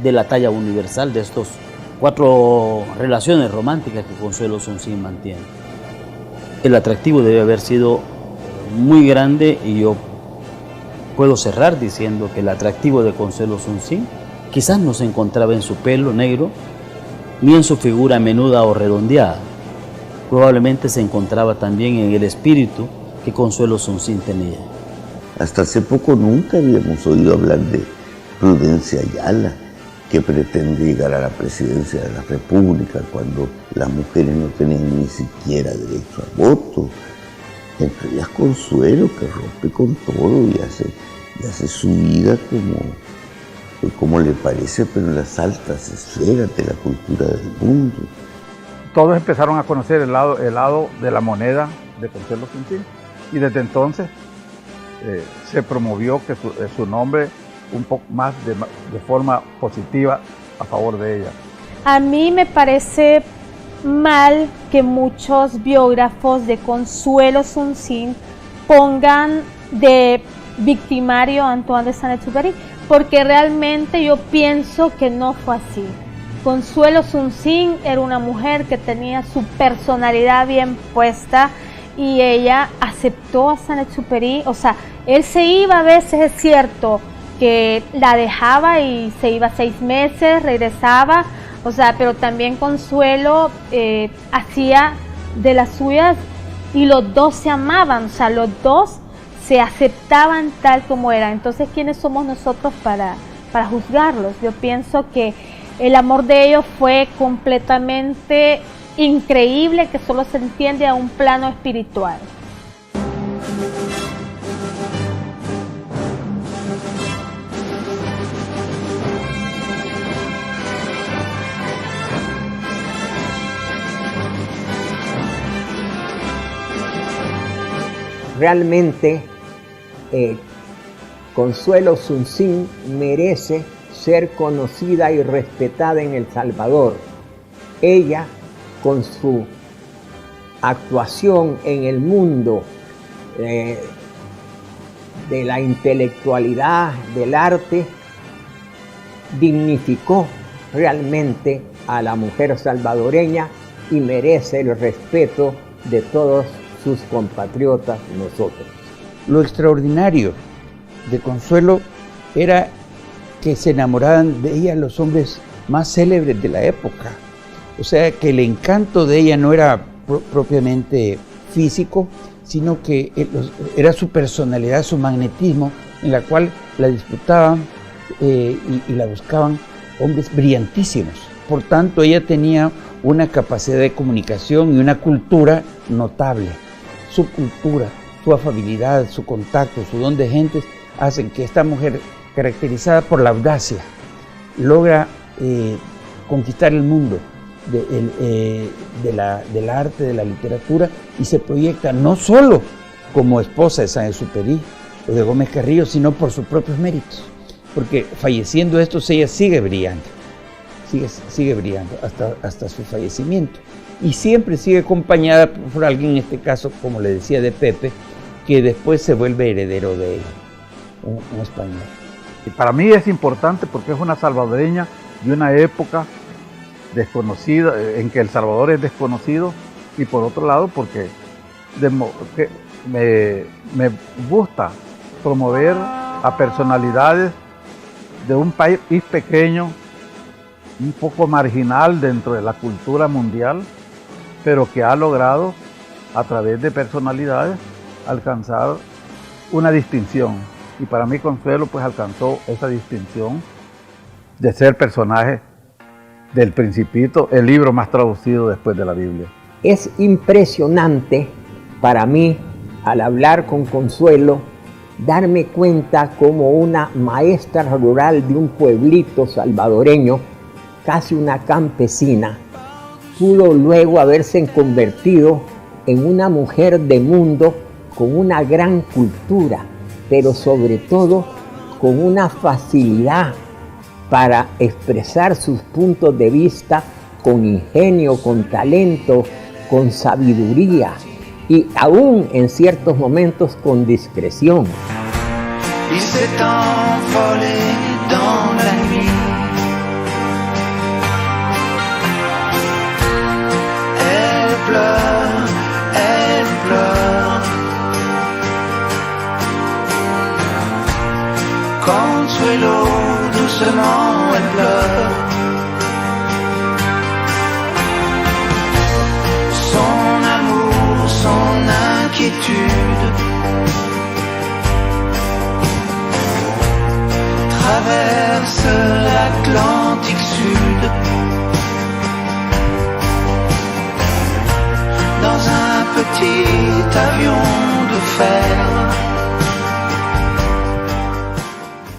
de la talla universal de estos 4 relaciones románticas que Consuelo Sonsín mantiene. El atractivo debe haber sido muy grande y yo puedo cerrar diciendo que el atractivo de Consuelo Sonsín quizás no se encontraba en su pelo negro ni en su figura menuda o redondeada. Probablemente se encontraba también en el espíritu que Consuelo Sonsín tenía. Hasta hace poco nunca habíamos oído hablar de Prudencia Ayala, que pretende llegar a la presidencia de la República cuando las mujeres no tienen ni siquiera derecho a voto. Entre ellas Consuelo, que rompe con todo y hace su vida como le parece, pero en las altas esferas de la cultura del mundo. Todos empezaron a conocer el lado de la moneda de Consuelo Suncín. Y desde entonces se promovió que su nombre un poco más de forma positiva a favor de ella. A mí me parece mal que muchos biógrafos de Consuelo Suncín pongan de victimario a Antoine de Saint-Exupéry, porque realmente yo pienso que no fue así. Consuelo Suncín era una mujer que tenía su personalidad bien puesta y ella aceptó a Saint-Exupéry. O sea, él se iba a veces, es cierto, que la dejaba y se iba 6 meses, regresaba, o sea, pero también Consuelo hacía de las suyas y los dos se amaban, o sea, los dos se aceptaban tal como eran. Entonces, ¿quiénes somos nosotros para juzgarlos? Yo pienso que el amor de ellos fue completamente increíble, que solo se entiende a un plano espiritual. Realmente Consuelo Suncín merece ser conocida y respetada en El Salvador. Ella, con su actuación en el mundo de la intelectualidad, del arte, dignificó realmente a la mujer salvadoreña y merece el respeto de todos sus compatriotas, nosotros. Lo extraordinario de Consuelo era que se enamoraban de ella los hombres más célebres de la época. O sea, que el encanto de ella no era propiamente físico, sino que era su personalidad, su magnetismo, en la cual la disfrutaban y la buscaban hombres brillantísimos. Por tanto, ella tenía una capacidad de comunicación y una cultura notable. Su cultura, su afabilidad, su contacto, su don de gentes hacen que esta mujer, caracterizada por la audacia, logra conquistar el mundo del arte, de la literatura, y se proyecta no solo como esposa de Saint-Exupéry o de Gómez Carrillo, sino por sus propios méritos, porque falleciendo estos ella sigue brillando, sigue brillando hasta su fallecimiento, y siempre sigue acompañada por alguien, en este caso, como le decía, de Pepe, que después se vuelve heredero de ella, un español. Y para mí es importante porque es una salvadoreña de una época desconocida, en que El Salvador es desconocido, y por otro lado porque me gusta promover a personalidades de un país pequeño, un poco marginal dentro de la cultura mundial, pero que ha logrado a través de personalidades alcanzar una distinción. Y para mí Consuelo pues alcanzó esa distinción de ser personaje del Principito, el libro más traducido después de la Biblia. Es impresionante para mí, al hablar con Consuelo, darme cuenta como una maestra rural de un pueblito salvadoreño, casi una campesina, pudo luego haberse convertido en una mujer de mundo con una gran cultura, pero sobre todo con una facilidad para expresar sus puntos de vista con ingenio, con talento, con sabiduría y aún en ciertos momentos con discreción. Il s'est envolé dans la nuit. Elle pleure, elle pleure. Consuelo, doucement, elle pleure. Son amour, son inquiétude traverse l'Atlantique Sud dans un petit avion de fer.